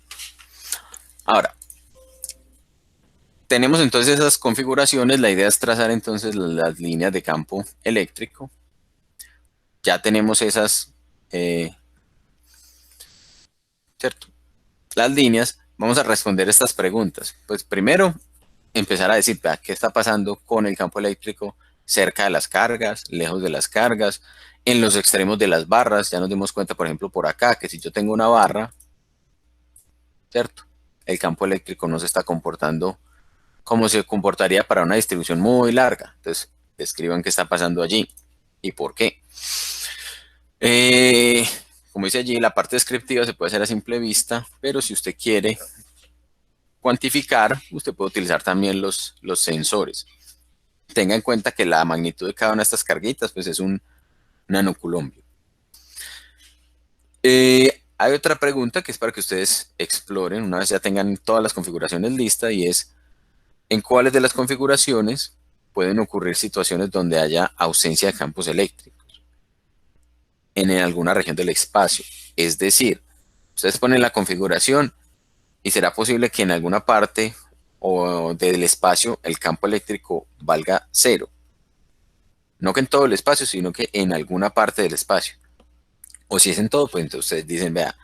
Ahora, tenemos entonces esas configuraciones, la idea es trazar entonces las líneas de campo eléctrico. Ya tenemos esas, ¿cierto? Las líneas, vamos a responder estas preguntas. Pues primero, empezar a decir, ¿qué está pasando con el campo eléctrico cerca de las cargas, lejos de las cargas, en los extremos de las barras? Ya nos dimos cuenta, por ejemplo, por acá, que si yo tengo una barra, ¿cierto? El campo eléctrico no se está comportando como se comportaría para una distribución muy larga. Entonces, describan qué está pasando allí y por qué. como dice allí, la parte descriptiva se puede hacer a simple vista, pero si usted quiere cuantificar, usted puede utilizar también los sensores. Tenga en cuenta que la magnitud de cada una de estas carguitas pues es un nanoculombio. Hay otra pregunta que es para que ustedes exploren una vez ya tengan todas las configuraciones listas y es ¿en cuáles de las configuraciones pueden ocurrir situaciones donde haya ausencia de campos eléctricos en alguna región del espacio? Es decir, ustedes ponen la configuración y será posible que en alguna parte o del espacio el campo eléctrico valga cero. No que en todo el espacio, sino que en alguna parte del espacio. O si es en todo, pues entonces ustedes dicen, vea,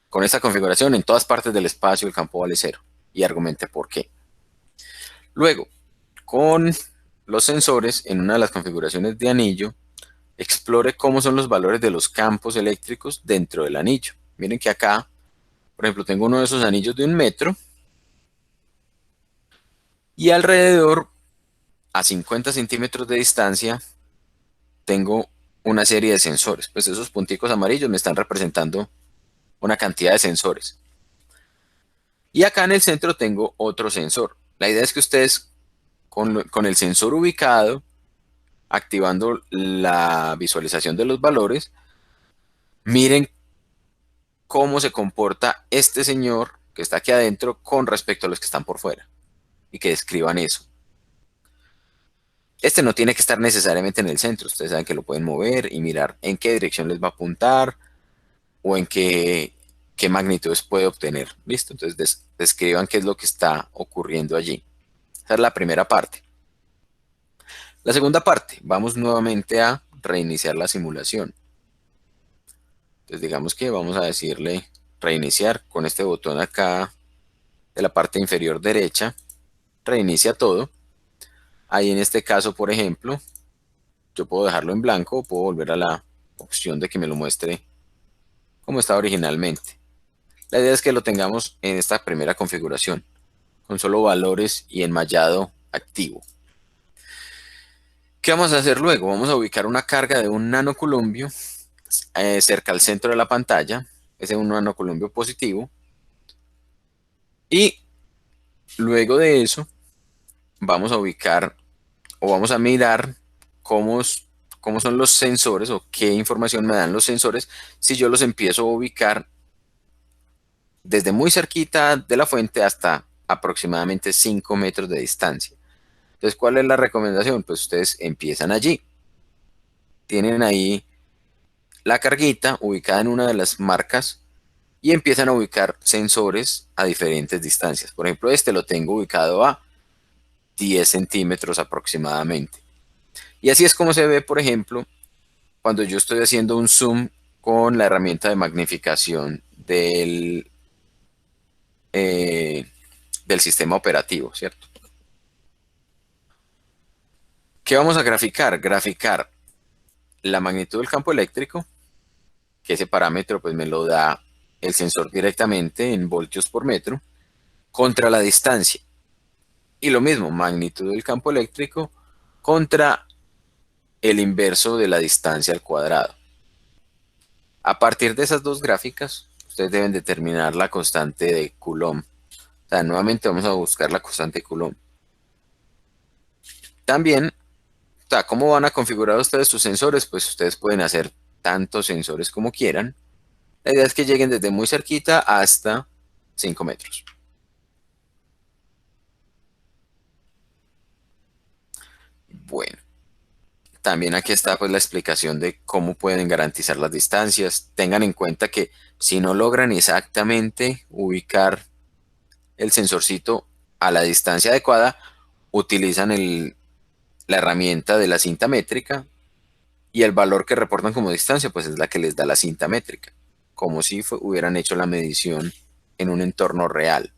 con esta configuración en todas partes del espacio el campo vale cero. Y argumente por qué. Luego, con los sensores, en una de las configuraciones de anillo, explore cómo son los valores de los campos eléctricos dentro del anillo. Miren que acá, por ejemplo, tengo uno de esos anillos de 1 metro y alrededor, a 50 centímetros de distancia, tengo una serie de sensores. Pues esos punticos amarillos me están representando una cantidad de sensores. Y acá en el centro tengo otro sensor. La idea es que ustedes, con el sensor ubicado, activando la visualización de los valores, miren cómo se comporta este señor que está aquí adentro con respecto a los que están por fuera y que describan eso. Este no tiene que estar necesariamente en el centro, ustedes saben que lo pueden mover y mirar en qué dirección les va a apuntar o en qué magnitudes puede obtener. ¿Listo? Entonces describan qué es lo que está ocurriendo allí. Esa es la primera parte. La segunda parte, vamos nuevamente a reiniciar la simulación. Entonces digamos que vamos a decirle reiniciar con este botón acá de la parte inferior derecha, reinicia todo. Ahí en este caso, por ejemplo, yo puedo dejarlo en blanco o puedo volver a la opción de que me lo muestre como estaba originalmente. La idea es que lo tengamos en esta primera configuración, con solo valores y enmallado activo. ¿Qué vamos a hacer luego? Vamos a ubicar una carga de un nanoculombio cerca al centro de la pantalla. Ese es un nanoculombio positivo. Y luego de eso, vamos a ubicar o vamos a mirar cómo son los sensores o qué información me dan los sensores si yo los empiezo a ubicar desde muy cerquita de la fuente hasta aproximadamente 5 metros de distancia. Entonces, ¿cuál es la recomendación? Pues ustedes empiezan allí. Tienen ahí la carguita ubicada en una de las marcas y empiezan a ubicar sensores a diferentes distancias. Por ejemplo, este lo tengo ubicado a 10 centímetros aproximadamente. Y así es como se ve, por ejemplo, cuando yo estoy haciendo un zoom con la herramienta de magnificación eh, del sistema operativo, ¿cierto? ¿Qué vamos a graficar? Graficar la magnitud del campo eléctrico, que ese parámetro pues me lo da el sensor directamente en voltios por metro, contra la distancia. Y lo mismo, magnitud del campo eléctrico contra el inverso de la distancia al cuadrado. A partir de esas dos gráficas, ustedes deben determinar la constante de Coulomb. O sea, nuevamente vamos a buscar la constante de Coulomb. También, o sea, ¿cómo van a configurar ustedes sus sensores? Pues ustedes pueden hacer tantos sensores como quieran. La idea es que lleguen desde muy cerquita hasta 5 metros. Bueno, también aquí está pues la explicación de cómo pueden garantizar las distancias. Tengan en cuenta que si no logran exactamente ubicar el sensorcito a la distancia adecuada, utilizan la herramienta de la cinta métrica y el valor que reportan como distancia pues es la que les da la cinta métrica, como si hubieran hecho la medición en un entorno real.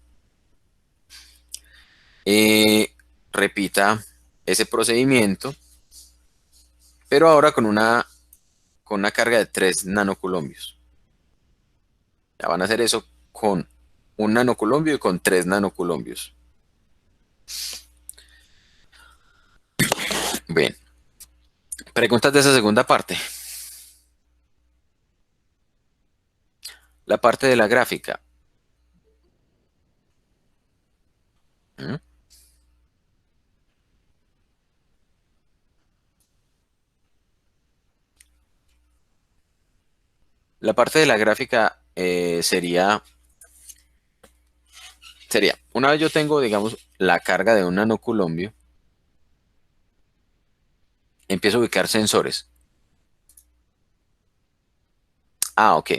Repita ese procedimiento, pero ahora con una carga de 3 nanoculombios. Ya van a hacer eso con un nanoculombio y con 3 nanoculombios. Bien, preguntas de esa segunda parte. La parte de la gráfica. ¿Mm? La parte de la gráfica sería, una vez yo tengo, digamos, la carga de un nanoculombio, empiezo a ubicar sensores. Ah, ok.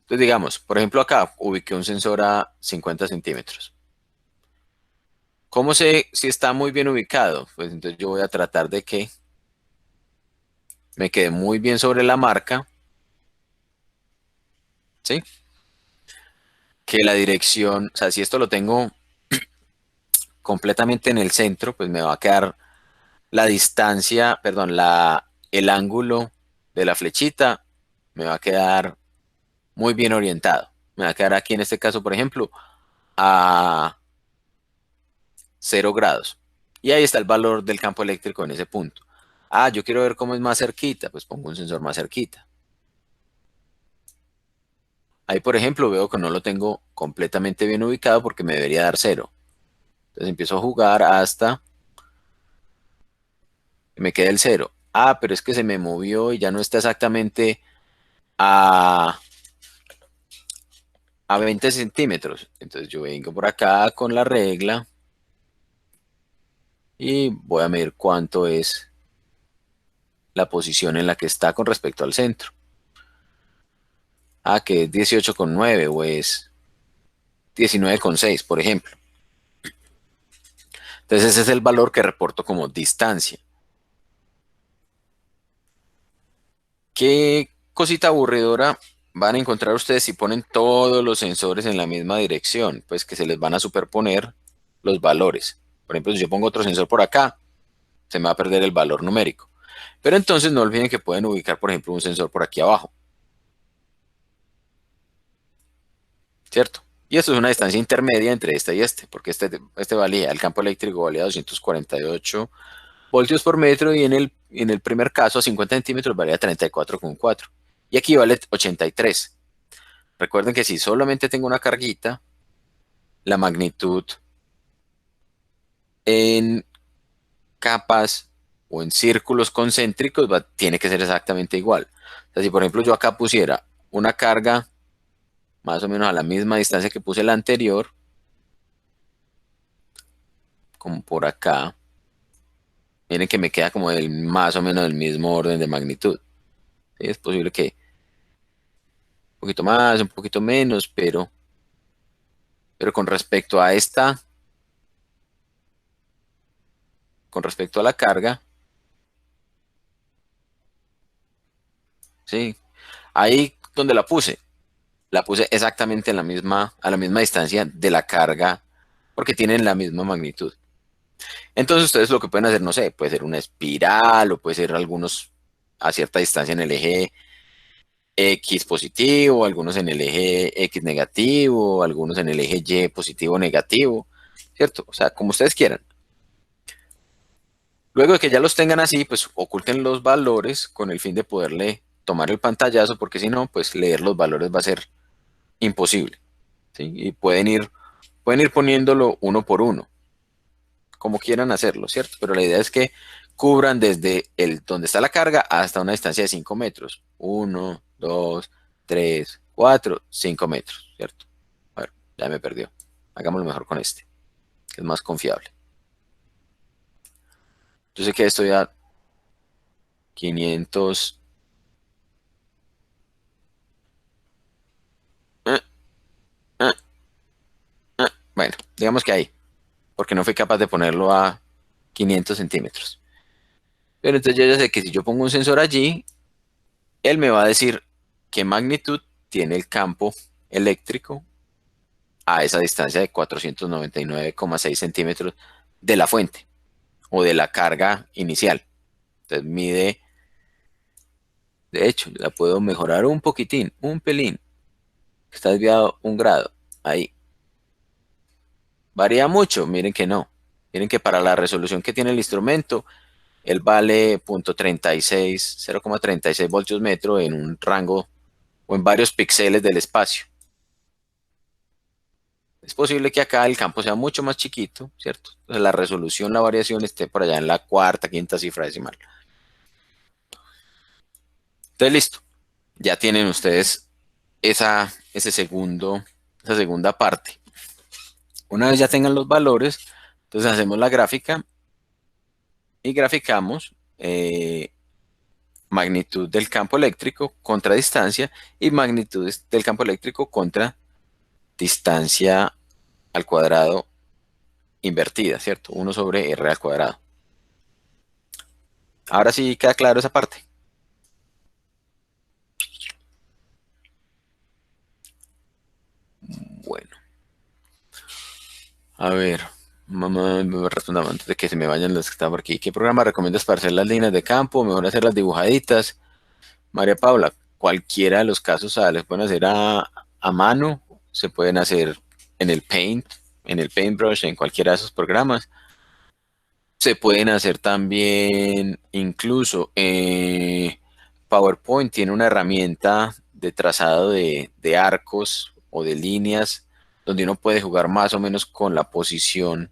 Entonces, digamos, por ejemplo, acá ubiqué un sensor a 50 centímetros. ¿Cómo sé si está muy bien ubicado? Pues entonces yo voy a tratar de que me quede muy bien sobre la marca, ¿sí? Que la dirección, o sea, si esto lo tengo completamente en el centro, pues me va a quedar la distancia, perdón, el ángulo de la flechita me va a quedar muy bien orientado. Me va a quedar aquí en este caso, por ejemplo, a 0 grados. Y ahí está el valor del campo eléctrico en ese punto. Ah, yo quiero ver cómo es más cerquita, pues pongo un sensor más cerquita. Ahí, por ejemplo, veo que no lo tengo completamente bien ubicado porque me debería dar 0. Entonces empiezo a jugar hasta que me quede el 0. Ah, pero es que se me movió y ya no está exactamente a, a 20 centímetros. Entonces yo vengo por acá con la regla y voy a medir cuánto es la posición en la que está con respecto al centro. Ah, que es 18,9 o es 19,6, por ejemplo. Entonces ese es el valor que reporto como distancia. ¿Qué cosita aburridora van a encontrar ustedes si ponen todos los sensores en la misma dirección? Pues que se les van a superponer los valores. Por ejemplo, si yo pongo otro sensor por acá, se me va a perder el valor numérico. Pero entonces no olviden que pueden ubicar, por ejemplo, un sensor por aquí abajo, ¿cierto? Y esto es una distancia intermedia entre este y este, porque este valía, el campo eléctrico valía 248 voltios por metro y en el primer caso a 50 centímetros valía 34,4. Y aquí vale 83. Recuerden que si solamente tengo una carguita, la magnitud en capas o en círculos concéntricos tiene que ser exactamente igual. O sea, si por ejemplo yo acá pusiera una carga más o menos a la misma distancia que puse la anterior, como por acá, miren que me queda como más o menos del mismo orden de magnitud. ¿Sí? Es posible que un poquito más, un poquito menos, pero con respecto a la carga, ¿sí? Ahí donde la puse exactamente a la misma distancia de la carga, porque tienen la misma magnitud. Entonces ustedes lo que pueden hacer, no sé, puede ser una espiral o puede ser algunos a cierta distancia en el eje X positivo, algunos en el eje X negativo, algunos en el eje Y positivo o negativo, ¿cierto? O sea, como ustedes quieran. Luego de que ya los tengan así, pues oculten los valores con el fin de poderle tomar el pantallazo, porque si no, pues leer los valores va a ser imposible, ¿sí? Y pueden ir poniéndolo uno por uno, como quieran hacerlo, ¿cierto? Pero la idea es que cubran desde donde está la carga hasta una distancia de 5 metros. 1, 2, 3, 4, 5 metros, ¿cierto? A ver, ya me perdió. Hagámoslo mejor con este, que es más confiable. Yo sé que estoy a 500. eh, eh, bueno, digamos que ahí, porque no fui capaz de ponerlo a 500 centímetros. Pero entonces yo ya sé que si yo pongo un sensor allí, él me va a decir qué magnitud tiene el campo eléctrico a esa distancia de 499,6 centímetros de la fuente o de la carga inicial. Entonces mide, de hecho, la puedo mejorar un poquitín, un pelín. Está desviado 1 grado. Ahí. ¿Varía mucho? Miren que no. Miren que para la resolución que tiene el instrumento, él vale .36, 0,36 voltios metro en un rango o en varios píxeles del espacio. Es posible que acá el campo sea mucho más chiquito, ¿cierto? Entonces la resolución, la variación esté por allá en la cuarta, quinta cifra decimal. Entonces, listo. Ya tienen ustedes esa segunda parte. Una vez ya tengan los valores, entonces hacemos la gráfica y graficamos magnitud del campo eléctrico contra distancia y magnitud del campo eléctrico contra distancia al cuadrado invertida, ¿cierto? 1/r al cuadrado. Ahora sí queda claro esa parte. Bueno, a ver, mamá, me responda antes de que se me vayan los que están por aquí. ¿Qué programa recomiendas para hacer las líneas de campo? Mejor hacerlas dibujaditas. María Paula, cualquiera de los casos les pueden hacer a mano, se pueden hacer en el Paint, en el Paintbrush, en cualquiera de esos programas. Se pueden hacer también, incluso PowerPoint tiene una herramienta de trazado de arcos o de líneas donde uno puede jugar más o menos con la posición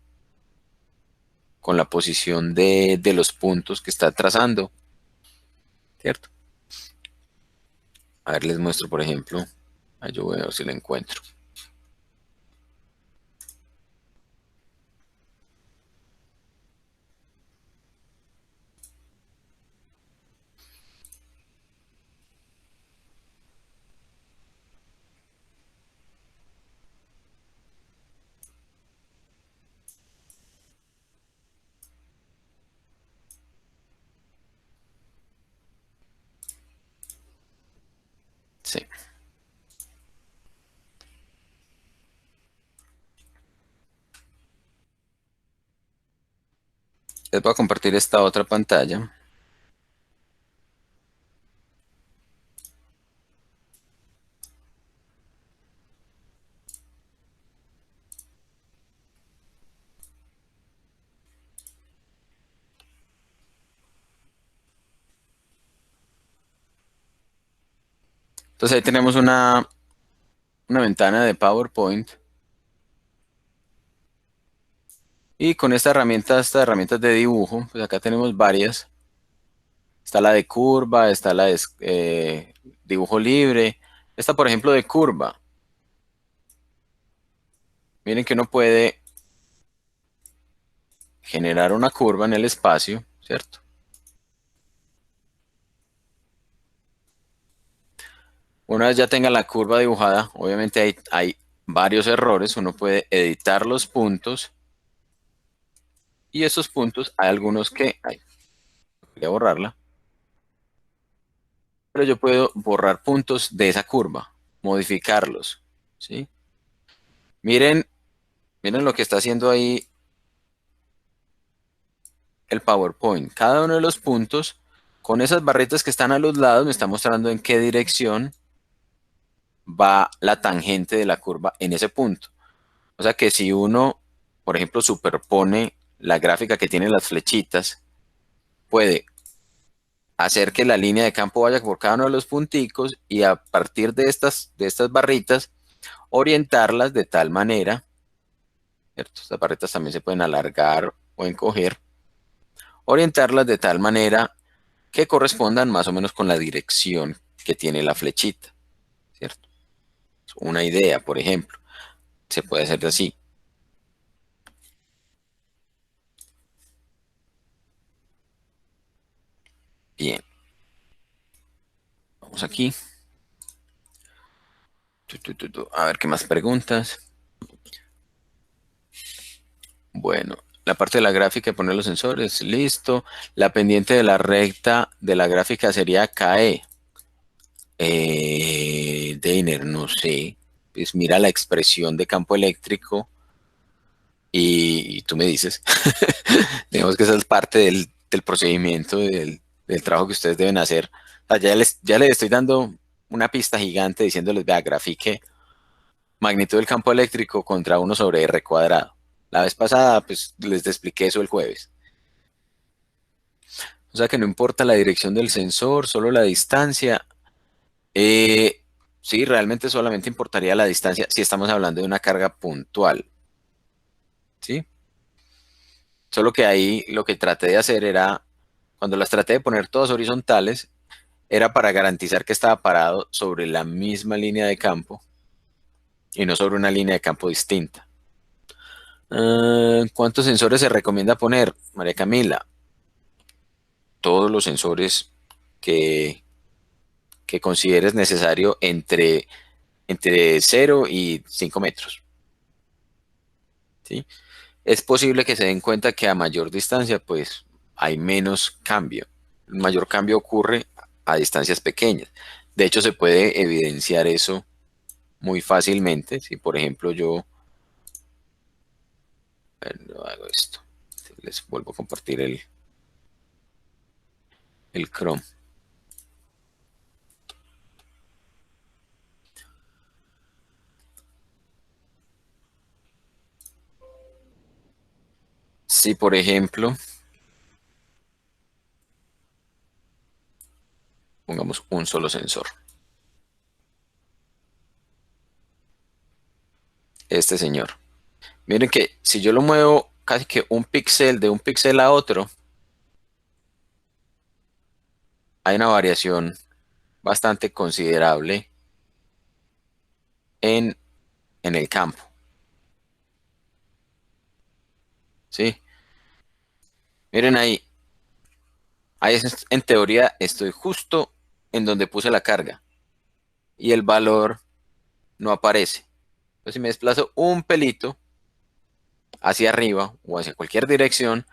de los puntos que está trazando, ¿cierto? A ver, les muestro, por ejemplo. Yo voy a ver si lo encuentro. Sí. Les voy a compartir esta otra pantalla. Entonces ahí tenemos una ventana de PowerPoint. Y con estas herramientas de dibujo, pues acá tenemos varias. Está la de curva, está la de dibujo libre. Esta, por ejemplo, de curva. Miren que uno puede generar una curva en el espacio, ¿cierto? Una vez ya tenga la curva dibujada, obviamente hay varios errores. Uno puede editar los puntos. Y esos puntos, hay algunos que... voy a borrarla. Pero yo puedo borrar puntos de esa curva, modificarlos, ¿sí? Miren, miren lo que está haciendo ahí el PowerPoint. Cada uno de los puntos, con esas barritas que están a los lados, me está mostrando en qué dirección va la tangente de la curva en ese punto. O sea que si uno, por ejemplo, superpone la gráfica que tiene las flechitas, puede hacer que la línea de campo vaya por cada uno de los punticos y a partir de estas barritas, orientarlas de tal manera, ¿cierto? Estas barritas también se pueden alargar o encoger, orientarlas de tal manera que correspondan más o menos con la dirección que tiene la flechita, ¿cierto? Una idea, por ejemplo, se puede hacer así. Bien, vamos aquí. A ver qué más preguntas. Bueno, la parte de la gráfica, poner los sensores, listo. La pendiente de la recta de la gráfica sería KE. Deiner, no sé. Pues mira la expresión de campo eléctrico y tú me dices. Digamos que esa es parte del procedimiento, del trabajo que ustedes deben hacer. O sea, ya les estoy dando una pista gigante diciéndoles, vea, grafique magnitud del campo eléctrico contra 1/r cuadrado. La vez pasada, pues les expliqué eso el jueves. O sea que no importa la dirección del sensor, solo la distancia. Sí, realmente solamente importaría la distancia si estamos hablando de una carga puntual, ¿sí? Solo que ahí lo que traté de hacer era, cuando las traté de poner todas horizontales, era para garantizar que estaba parado sobre la misma línea de campo y no sobre una línea de campo distinta. ¿Cuántos sensores se recomienda poner, María Camila? Todos los sensores que, que consideres necesario entre 0 y 5 metros, ¿sí? Es posible que se den cuenta que a mayor distancia, pues hay menos cambio. El mayor cambio ocurre a distancias pequeñas. De hecho, se puede evidenciar eso muy fácilmente. Si, por ejemplo, yo hago esto, les vuelvo a compartir el Chrome. Si, por ejemplo, pongamos un solo sensor, este señor. Miren que si yo lo muevo casi que un píxel de un píxel a otro, hay una variación bastante considerable en, en el campo, ¿sí? Miren ahí en teoría estoy justo en donde puse la carga y el valor no aparece. Entonces si me desplazo un pelito hacia arriba o hacia cualquier dirección,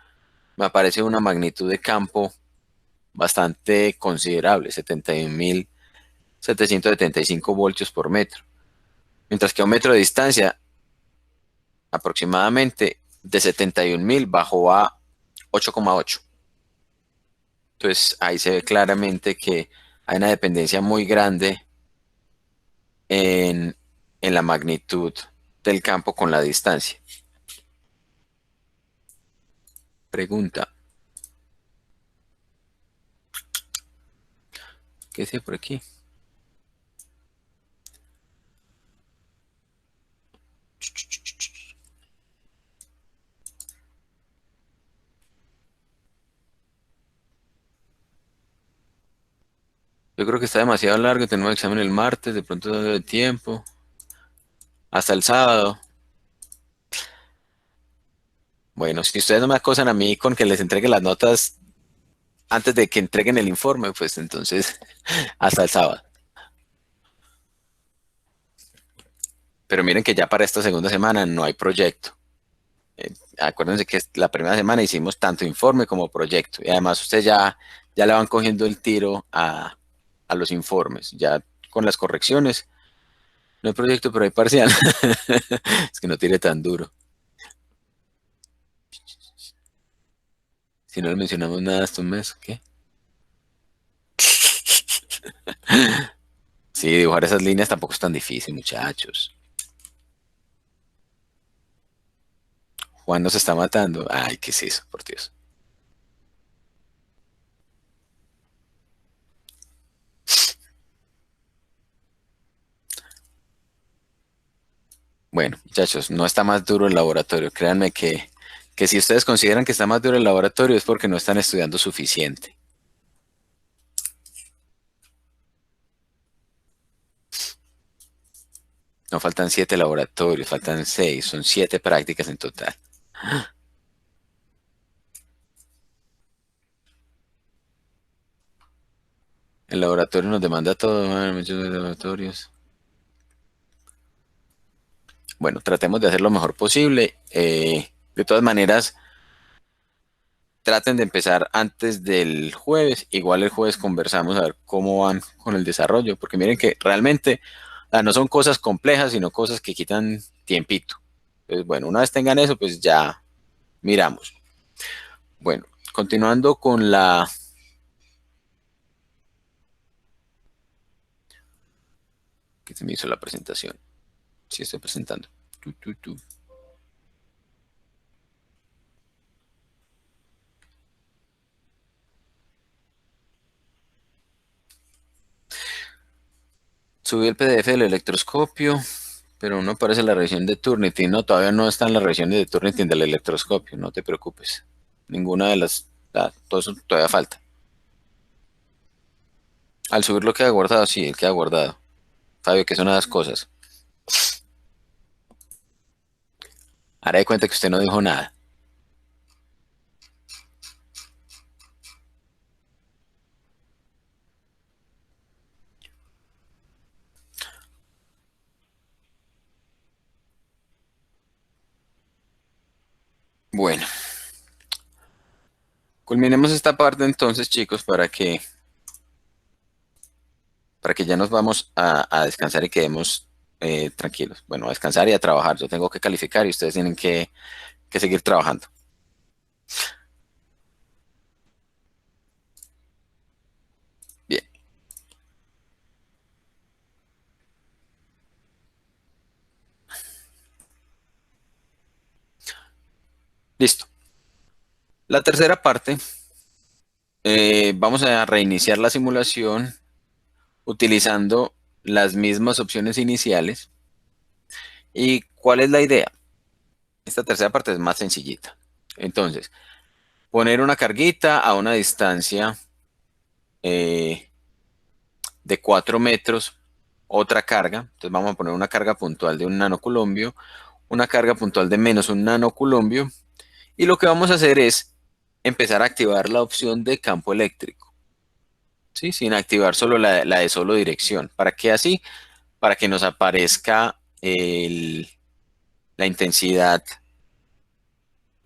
me aparece una magnitud de campo bastante considerable, 71.775 voltios por metro. Mientras que a un metro de distancia, aproximadamente de 71.000 bajó a 8,8. Entonces ahí se ve claramente que hay una dependencia muy grande en, en la magnitud del campo con la distancia. Pregunta, ¿qué es por aquí? Yo creo que está demasiado largo, tenemos examen el martes, de pronto no de tiempo, hasta el sábado. Bueno, si ustedes no me acosan a mí con que les entregue las notas antes de que entreguen el informe, pues entonces hasta el sábado. Pero miren que ya para esta segunda semana no hay proyecto. Acuérdense que la primera semana hicimos tanto informe como proyecto. Y además ustedes ya le van cogiendo el tiro a los informes. Ya con las correcciones. No hay proyecto, pero hay parcial. Es que no tire tan duro. Si no le mencionamos nada hasta un mes, ¿qué? Sí, dibujar esas líneas tampoco es tan difícil, muchachos. Juan nos está matando. Ay, ¿qué es eso? Por Dios. Bueno, muchachos, no está más duro el laboratorio. Créanme que si ustedes consideran que está más duro el laboratorio es porque no están estudiando suficiente. No faltan 7 laboratorios, faltan 6, son 7 prácticas en total. El laboratorio nos demanda todo, muchos laboratorios. Bueno, tratemos de hacer lo mejor posible. De todas maneras, traten de empezar antes del jueves. Igual el jueves conversamos a ver cómo van con el desarrollo, porque miren que realmente no son cosas complejas, sino cosas que quitan tiempito. Entonces, bueno, una vez tengan eso, pues ya miramos. Bueno, continuando con que se me hizo la presentación. Sí, estoy presentando. Tu, tu, tu. Subí el PDF del electroscopio, pero no aparece la revisión de Turnitin. No, todavía no están las revisiones de Turnitin del electroscopio, no te preocupes. Ninguna de las, todo eso todavía falta. Al subirlo queda guardado, sí, él queda guardado. Fabio, ¿qué son esas cosas? Haré de cuenta que usted no dijo nada. Bueno, culminemos esta parte entonces, chicos, para que ya nos vamos a descansar y quedemos tranquilos. Bueno, a descansar y a trabajar. Yo tengo que calificar y ustedes tienen que seguir trabajando. Bien, listo. La tercera parte, vamos a reiniciar la simulación utilizando las mismas opciones iniciales. ¿Y cuál es la idea? Esta tercera parte es más sencillita. Entonces, poner una carguita a una distancia eh, de 4 metros, otra carga. Entonces vamos a poner una carga puntual de un nanoculombio, una carga puntual de menos un nanoculombio. Y lo que vamos a hacer es empezar a activar la opción de campo eléctrico, ¿sí? Sin activar solo la de solo dirección. ¿Para qué así? Para que nos aparezca la intensidad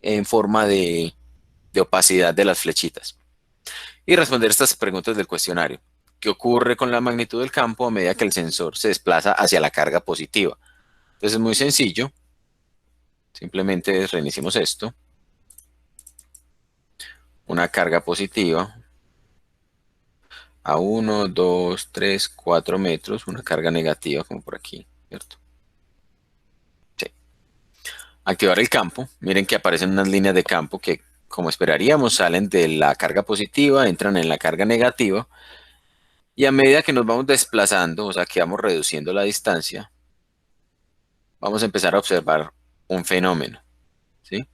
en forma de opacidad de las flechitas. Y responder estas preguntas del cuestionario. ¿Qué ocurre con la magnitud del campo a medida que el sensor se desplaza hacia la carga positiva? Entonces es muy sencillo. Simplemente reiniciemos esto. Una carga positiva a 1, 2, 3, 4 metros. Una carga negativa como por aquí, ¿cierto? Sí. Activar el campo. Miren que aparecen unas líneas de campo que, como esperaríamos, salen de la carga positiva, entran en la carga negativa. Y a medida que nos vamos desplazando, o sea, que vamos reduciendo la distancia, vamos a empezar a observar un fenómeno, ¿sí?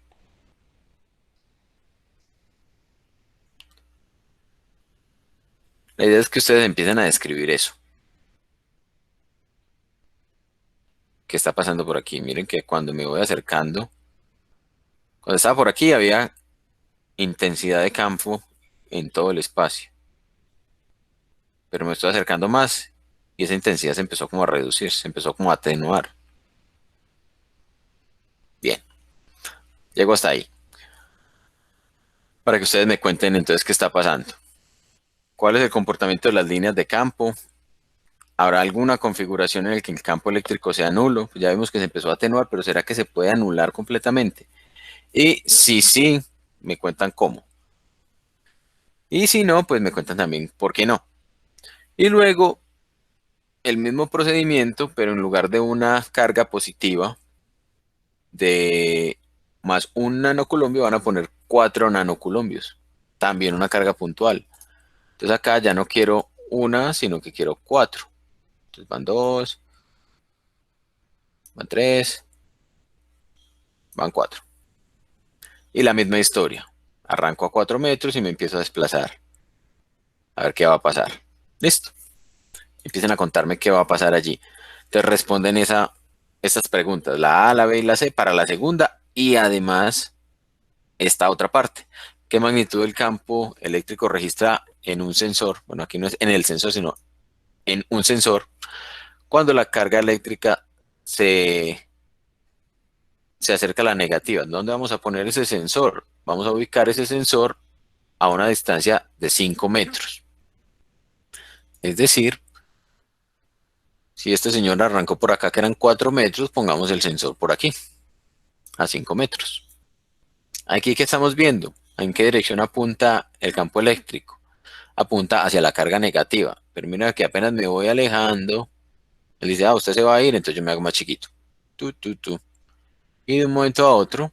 La idea es que ustedes empiecen a describir eso. ¿Qué está pasando por aquí? Miren que cuando me voy acercando, cuando estaba por aquí había intensidad de campo en todo el espacio, pero me estoy acercando más y esa intensidad se empezó como a reducir, se empezó como a atenuar. Bien, llego hasta ahí. Para que ustedes me cuenten entonces qué está pasando. ¿Cuál es el comportamiento de las líneas de campo? ¿Habrá alguna configuración en la que el campo eléctrico sea nulo? Ya vimos que se empezó a atenuar, pero ¿será que se puede anular completamente? Y si sí, me cuentan cómo. Y si no, pues me cuentan también por qué no. Y luego el mismo procedimiento, pero en lugar de una carga positiva de más un nanoculombio, van a poner 4 nanoculombios. También una carga puntual. Entonces acá ya no quiero una, sino que quiero 4. Entonces van 2, van 3, van 4. Y la misma historia. Arranco a 4 metros y me empiezo a desplazar. A ver qué va a pasar. Listo. Empiezan a contarme qué va a pasar allí. Entonces responden estas preguntas, la A, la B y la C para la segunda y además esta otra parte. ¿Qué magnitud del campo eléctrico registra en un sensor? Bueno, aquí no es en el sensor, sino en un sensor cuando la carga eléctrica se acerca a la negativa. ¿Dónde vamos a poner ese sensor? Vamos a ubicar ese sensor a una distancia de 5 metros. Es decir, si este señor arrancó por acá que eran 4 metros, pongamos el sensor por aquí, a 5 metros. Aquí, ¿qué estamos viendo? ¿En qué dirección apunta el campo eléctrico? Apunta hacia la carga negativa. Pero mira que apenas me voy alejando, él dice, usted se va a ir, entonces yo me hago más chiquito. Tú, tú, tú. Y de un momento a otro,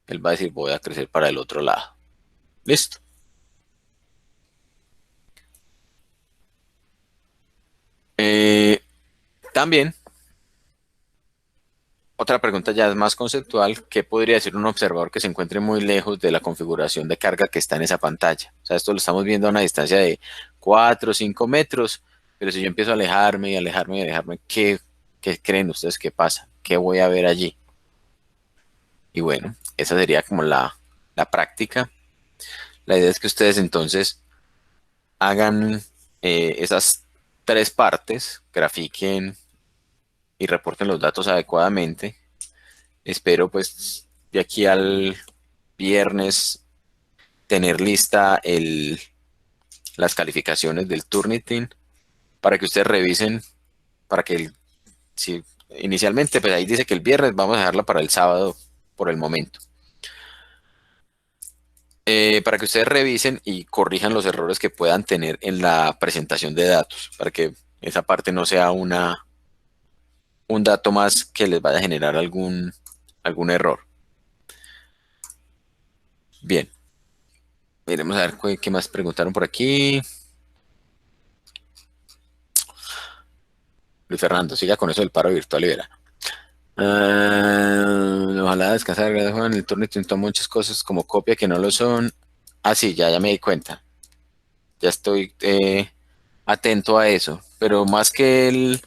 él va a decir, voy a crecer para el otro lado. Listo. También, otra pregunta ya es más conceptual: ¿qué podría decir un observador que se encuentre muy lejos de la configuración de carga que está en esa pantalla? O sea, esto lo estamos viendo a una distancia de 4 o 5 metros, pero si yo empiezo a alejarme y alejarme y alejarme, ¿qué creen ustedes que pasa? ¿Qué voy a ver allí? Y bueno, esa sería como la práctica. La idea es que ustedes entonces hagan esas tres partes, grafiquen y reporten los datos adecuadamente. Espero pues de aquí al viernes tener lista las calificaciones del Turnitin para que ustedes revisen, para que si inicialmente pues ahí dice que el viernes, vamos a dejarla para el sábado por el momento. Para que ustedes revisen y corrijan los errores que puedan tener en la presentación de datos, para que esa parte no sea un dato más que les vaya a generar algún error. Bien, miremos a ver qué más preguntaron por aquí. Luis Fernando, siga con eso del paro virtual y verá. Ojalá descansar, gracias Juan. El turno intentó muchas cosas como copia que no lo son. Ah, sí, ya me di cuenta. Ya estoy atento a eso. Pero más que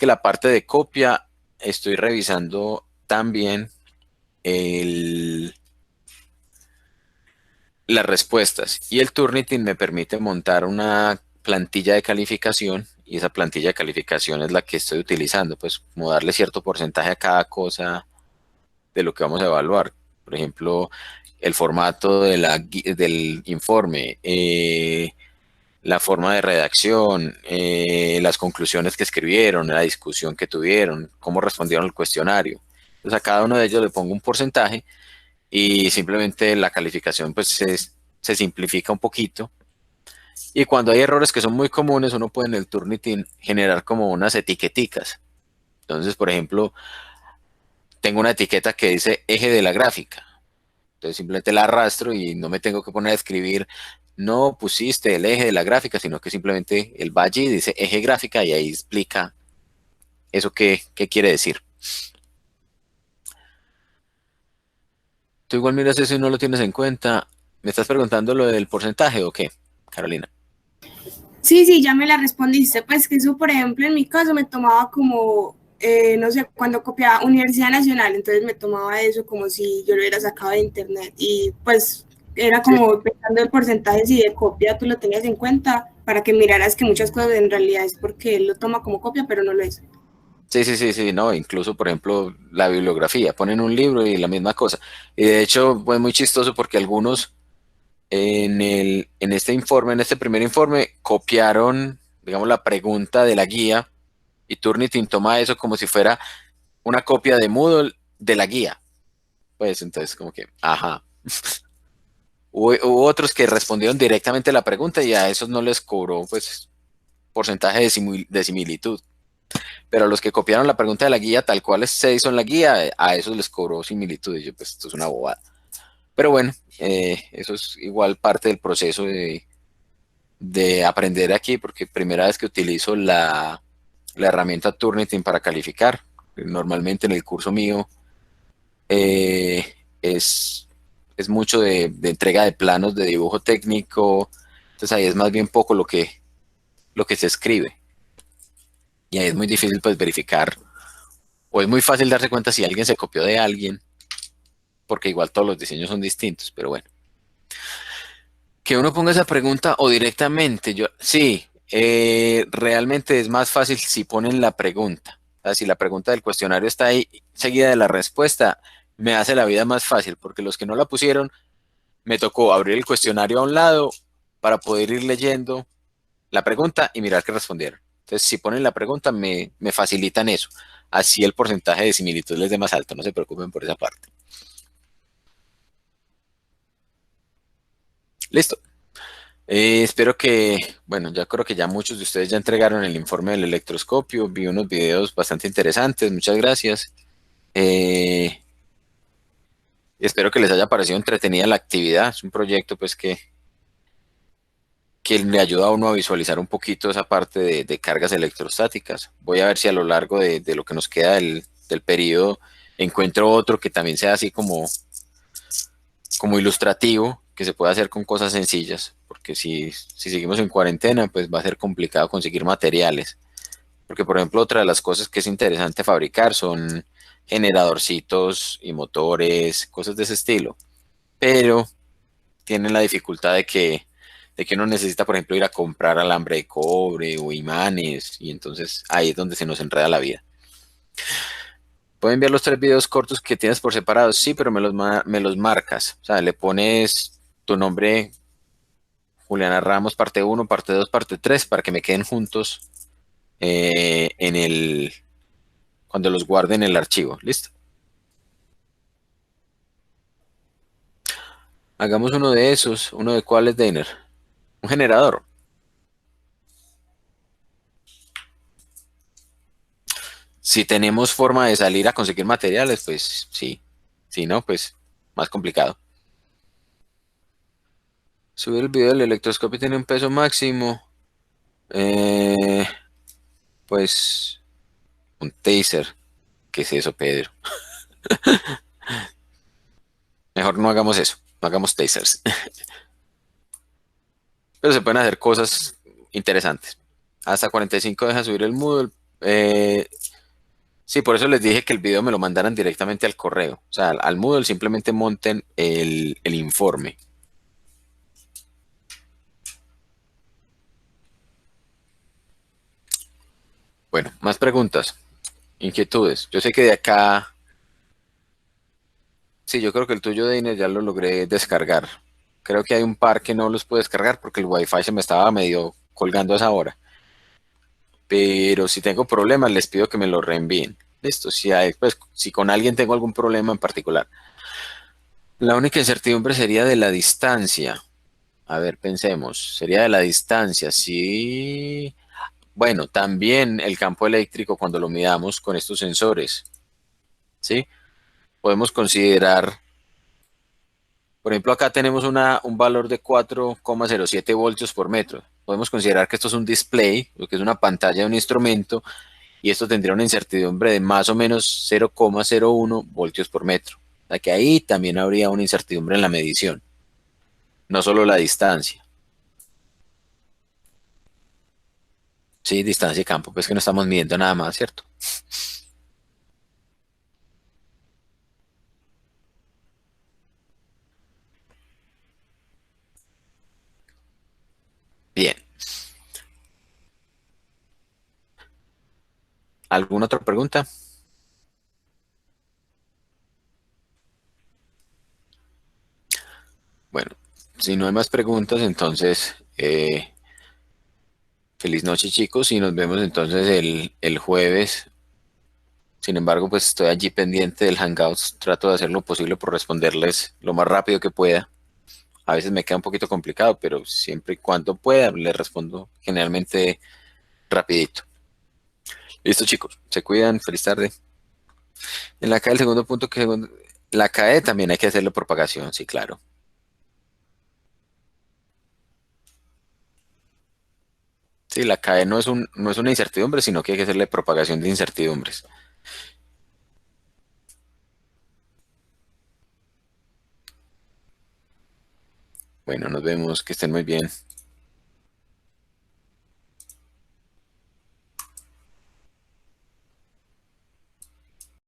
la parte de copia, estoy revisando también el, las respuestas. Y el Turnitin me permite montar una plantilla de calificación, y esa plantilla de calificación es la que estoy utilizando, pues como darle cierto porcentaje a cada cosa de lo que vamos a evaluar. Por ejemplo, el formato del informe, la forma de redacción, las conclusiones que escribieron, la discusión que tuvieron, cómo respondieron al cuestionario. Entonces a cada uno de ellos le pongo un porcentaje y simplemente la calificación pues se simplifica un poquito. Y cuando hay errores que son muy comunes, uno puede en el Turnitin generar como unas etiqueticas. Entonces, por ejemplo, tengo una etiqueta que dice eje de la gráfica. Entonces simplemente la arrastro y no me tengo que poner a escribir, no pusiste el eje de la gráfica, sino que simplemente el va allí, dice eje gráfica y ahí explica eso qué quiere decir. Tú igual miras eso y no lo tienes en cuenta. ¿Me estás preguntando lo del porcentaje o qué, Carolina? Sí, sí, ya me la respondiste. Pues que eso, por ejemplo, en mi caso me tomaba como, no sé, cuando copiaba Universidad Nacional, entonces me tomaba eso como si yo lo hubiera sacado de internet. Y pues era Sí, como pensando en porcentajes y de copia tú lo tenías en cuenta para que miraras que muchas cosas en realidad es porque él lo toma como copia, pero no lo es. sí, no, incluso por ejemplo la bibliografía, ponen un libro y la misma cosa. Y de hecho fue muy chistoso porque algunos en este informe, en este primer informe, copiaron, digamos, la pregunta de la guía y Turnitin toma eso como si fuera una copia de Moodle de la guía. Pues entonces como que, ajá. Hubo otros que respondieron directamente a la pregunta y a esos no les cobró pues porcentaje de similitud. Pero a los que copiaron la pregunta de la guía tal cual se hizo en la guía, a esos les cobró similitud. Y yo, pues esto es una bobada. Pero bueno, eso es igual parte del proceso de aprender aquí, porque primera vez que utilizo la herramienta Turnitin para calificar. Normalmente en el curso mío eh, es, es mucho de entrega de planos de dibujo técnico, entonces ahí es más bien poco lo que se escribe. Y ahí es muy difícil pues verificar, o es muy fácil darse cuenta si alguien se copió de alguien, porque igual todos los diseños son distintos, pero bueno. Que uno ponga esa pregunta o directamente, sí, realmente es más fácil si ponen la pregunta. O sea, si la pregunta del cuestionario está ahí seguida de la respuesta, me hace la vida más fácil, porque los que no la pusieron, me tocó abrir el cuestionario a un lado para poder ir leyendo la pregunta y mirar qué respondieron. Entonces, si ponen la pregunta, me facilitan eso. Así el porcentaje de similitud les dé más alto, no se preocupen por esa parte. Listo. Espero que, bueno, ya creo que ya muchos de ustedes ya entregaron el informe del electroscopio. Vi unos videos bastante interesantes, muchas gracias. Eh, Espero que les haya parecido entretenida la actividad. Es un proyecto pues que le ayuda a uno a visualizar un poquito esa parte de cargas electrostáticas. Voy a ver si a lo largo de lo que nos queda del periodo encuentro otro que también sea así como ilustrativo, que se pueda hacer con cosas sencillas, porque si seguimos en cuarentena, pues va a ser complicado conseguir materiales. Porque, por ejemplo, otra de las cosas que es interesante fabricar son generadorcitos y motores, cosas de ese estilo. Pero tienen la dificultad de que uno necesita, por ejemplo, ir a comprar alambre de cobre o imanes, y entonces ahí es donde se nos enreda la vida. ¿Puedo enviar los 3 videos cortos que tienes por separado? Sí, pero me los marcas. O sea, le pones tu nombre, Juliana Ramos, parte uno, parte 2, parte 3, para que me queden juntos cuando los guarde en el archivo. ¿Listo? Hagamos uno de esos. ¿Uno de cuáles, Dainer? Un generador. Si tenemos forma de salir a conseguir materiales, pues sí. Si no, pues más complicado. Subir el video del electroscopio tiene un peso máximo. Eh, pues un taser. ¿Qué es eso, Pedro? Mejor no hagamos eso. No hagamos tasers. Pero se pueden hacer cosas interesantes. Hasta 45 deja subir el Moodle. Sí, por eso les dije que el video me lo mandaran directamente al correo. O sea, al Moodle simplemente monten el informe. Bueno, más preguntas, inquietudes. Yo sé que de acá, sí, yo creo que el tuyo de Inés ya lo logré descargar. Creo que hay un par que no los puedo descargar porque el Wi-Fi se me estaba medio colgando a esa hora. Pero si tengo problemas, les pido que me lo reenvíen. Listo, pues, si con alguien tengo algún problema en particular. La única incertidumbre sería de la distancia. A ver, pensemos. Sería de la distancia, sí. Bueno, también el campo eléctrico cuando lo midamos con estos sensores, ¿sí? Podemos considerar, por ejemplo, acá tenemos un valor de 4,07 voltios por metro. Podemos considerar que esto es un display, lo que es una pantalla de un instrumento, y esto tendría una incertidumbre de más o menos 0,01 voltios por metro. O sea que ahí también habría una incertidumbre en la medición, no solo la distancia. Sí, distancia y campo, pues que no estamos midiendo nada más, ¿cierto? Bien. ¿Alguna otra pregunta? Bueno, si no hay más preguntas, entonces feliz noche, chicos, y nos vemos entonces el jueves. Sin embargo, pues estoy allí pendiente del Hangouts. Trato de hacer lo posible por responderles lo más rápido que pueda. A veces me queda un poquito complicado, pero siempre y cuando pueda, les respondo generalmente rapidito. Listo, chicos. Se cuidan. Feliz tarde. En la CAE, el segundo punto la CAE también hay que hacerle propagación, sí, claro. Sí, la CAE no es una incertidumbre, sino que hay que hacerle propagación de incertidumbres. Bueno, nos vemos, que estén muy bien.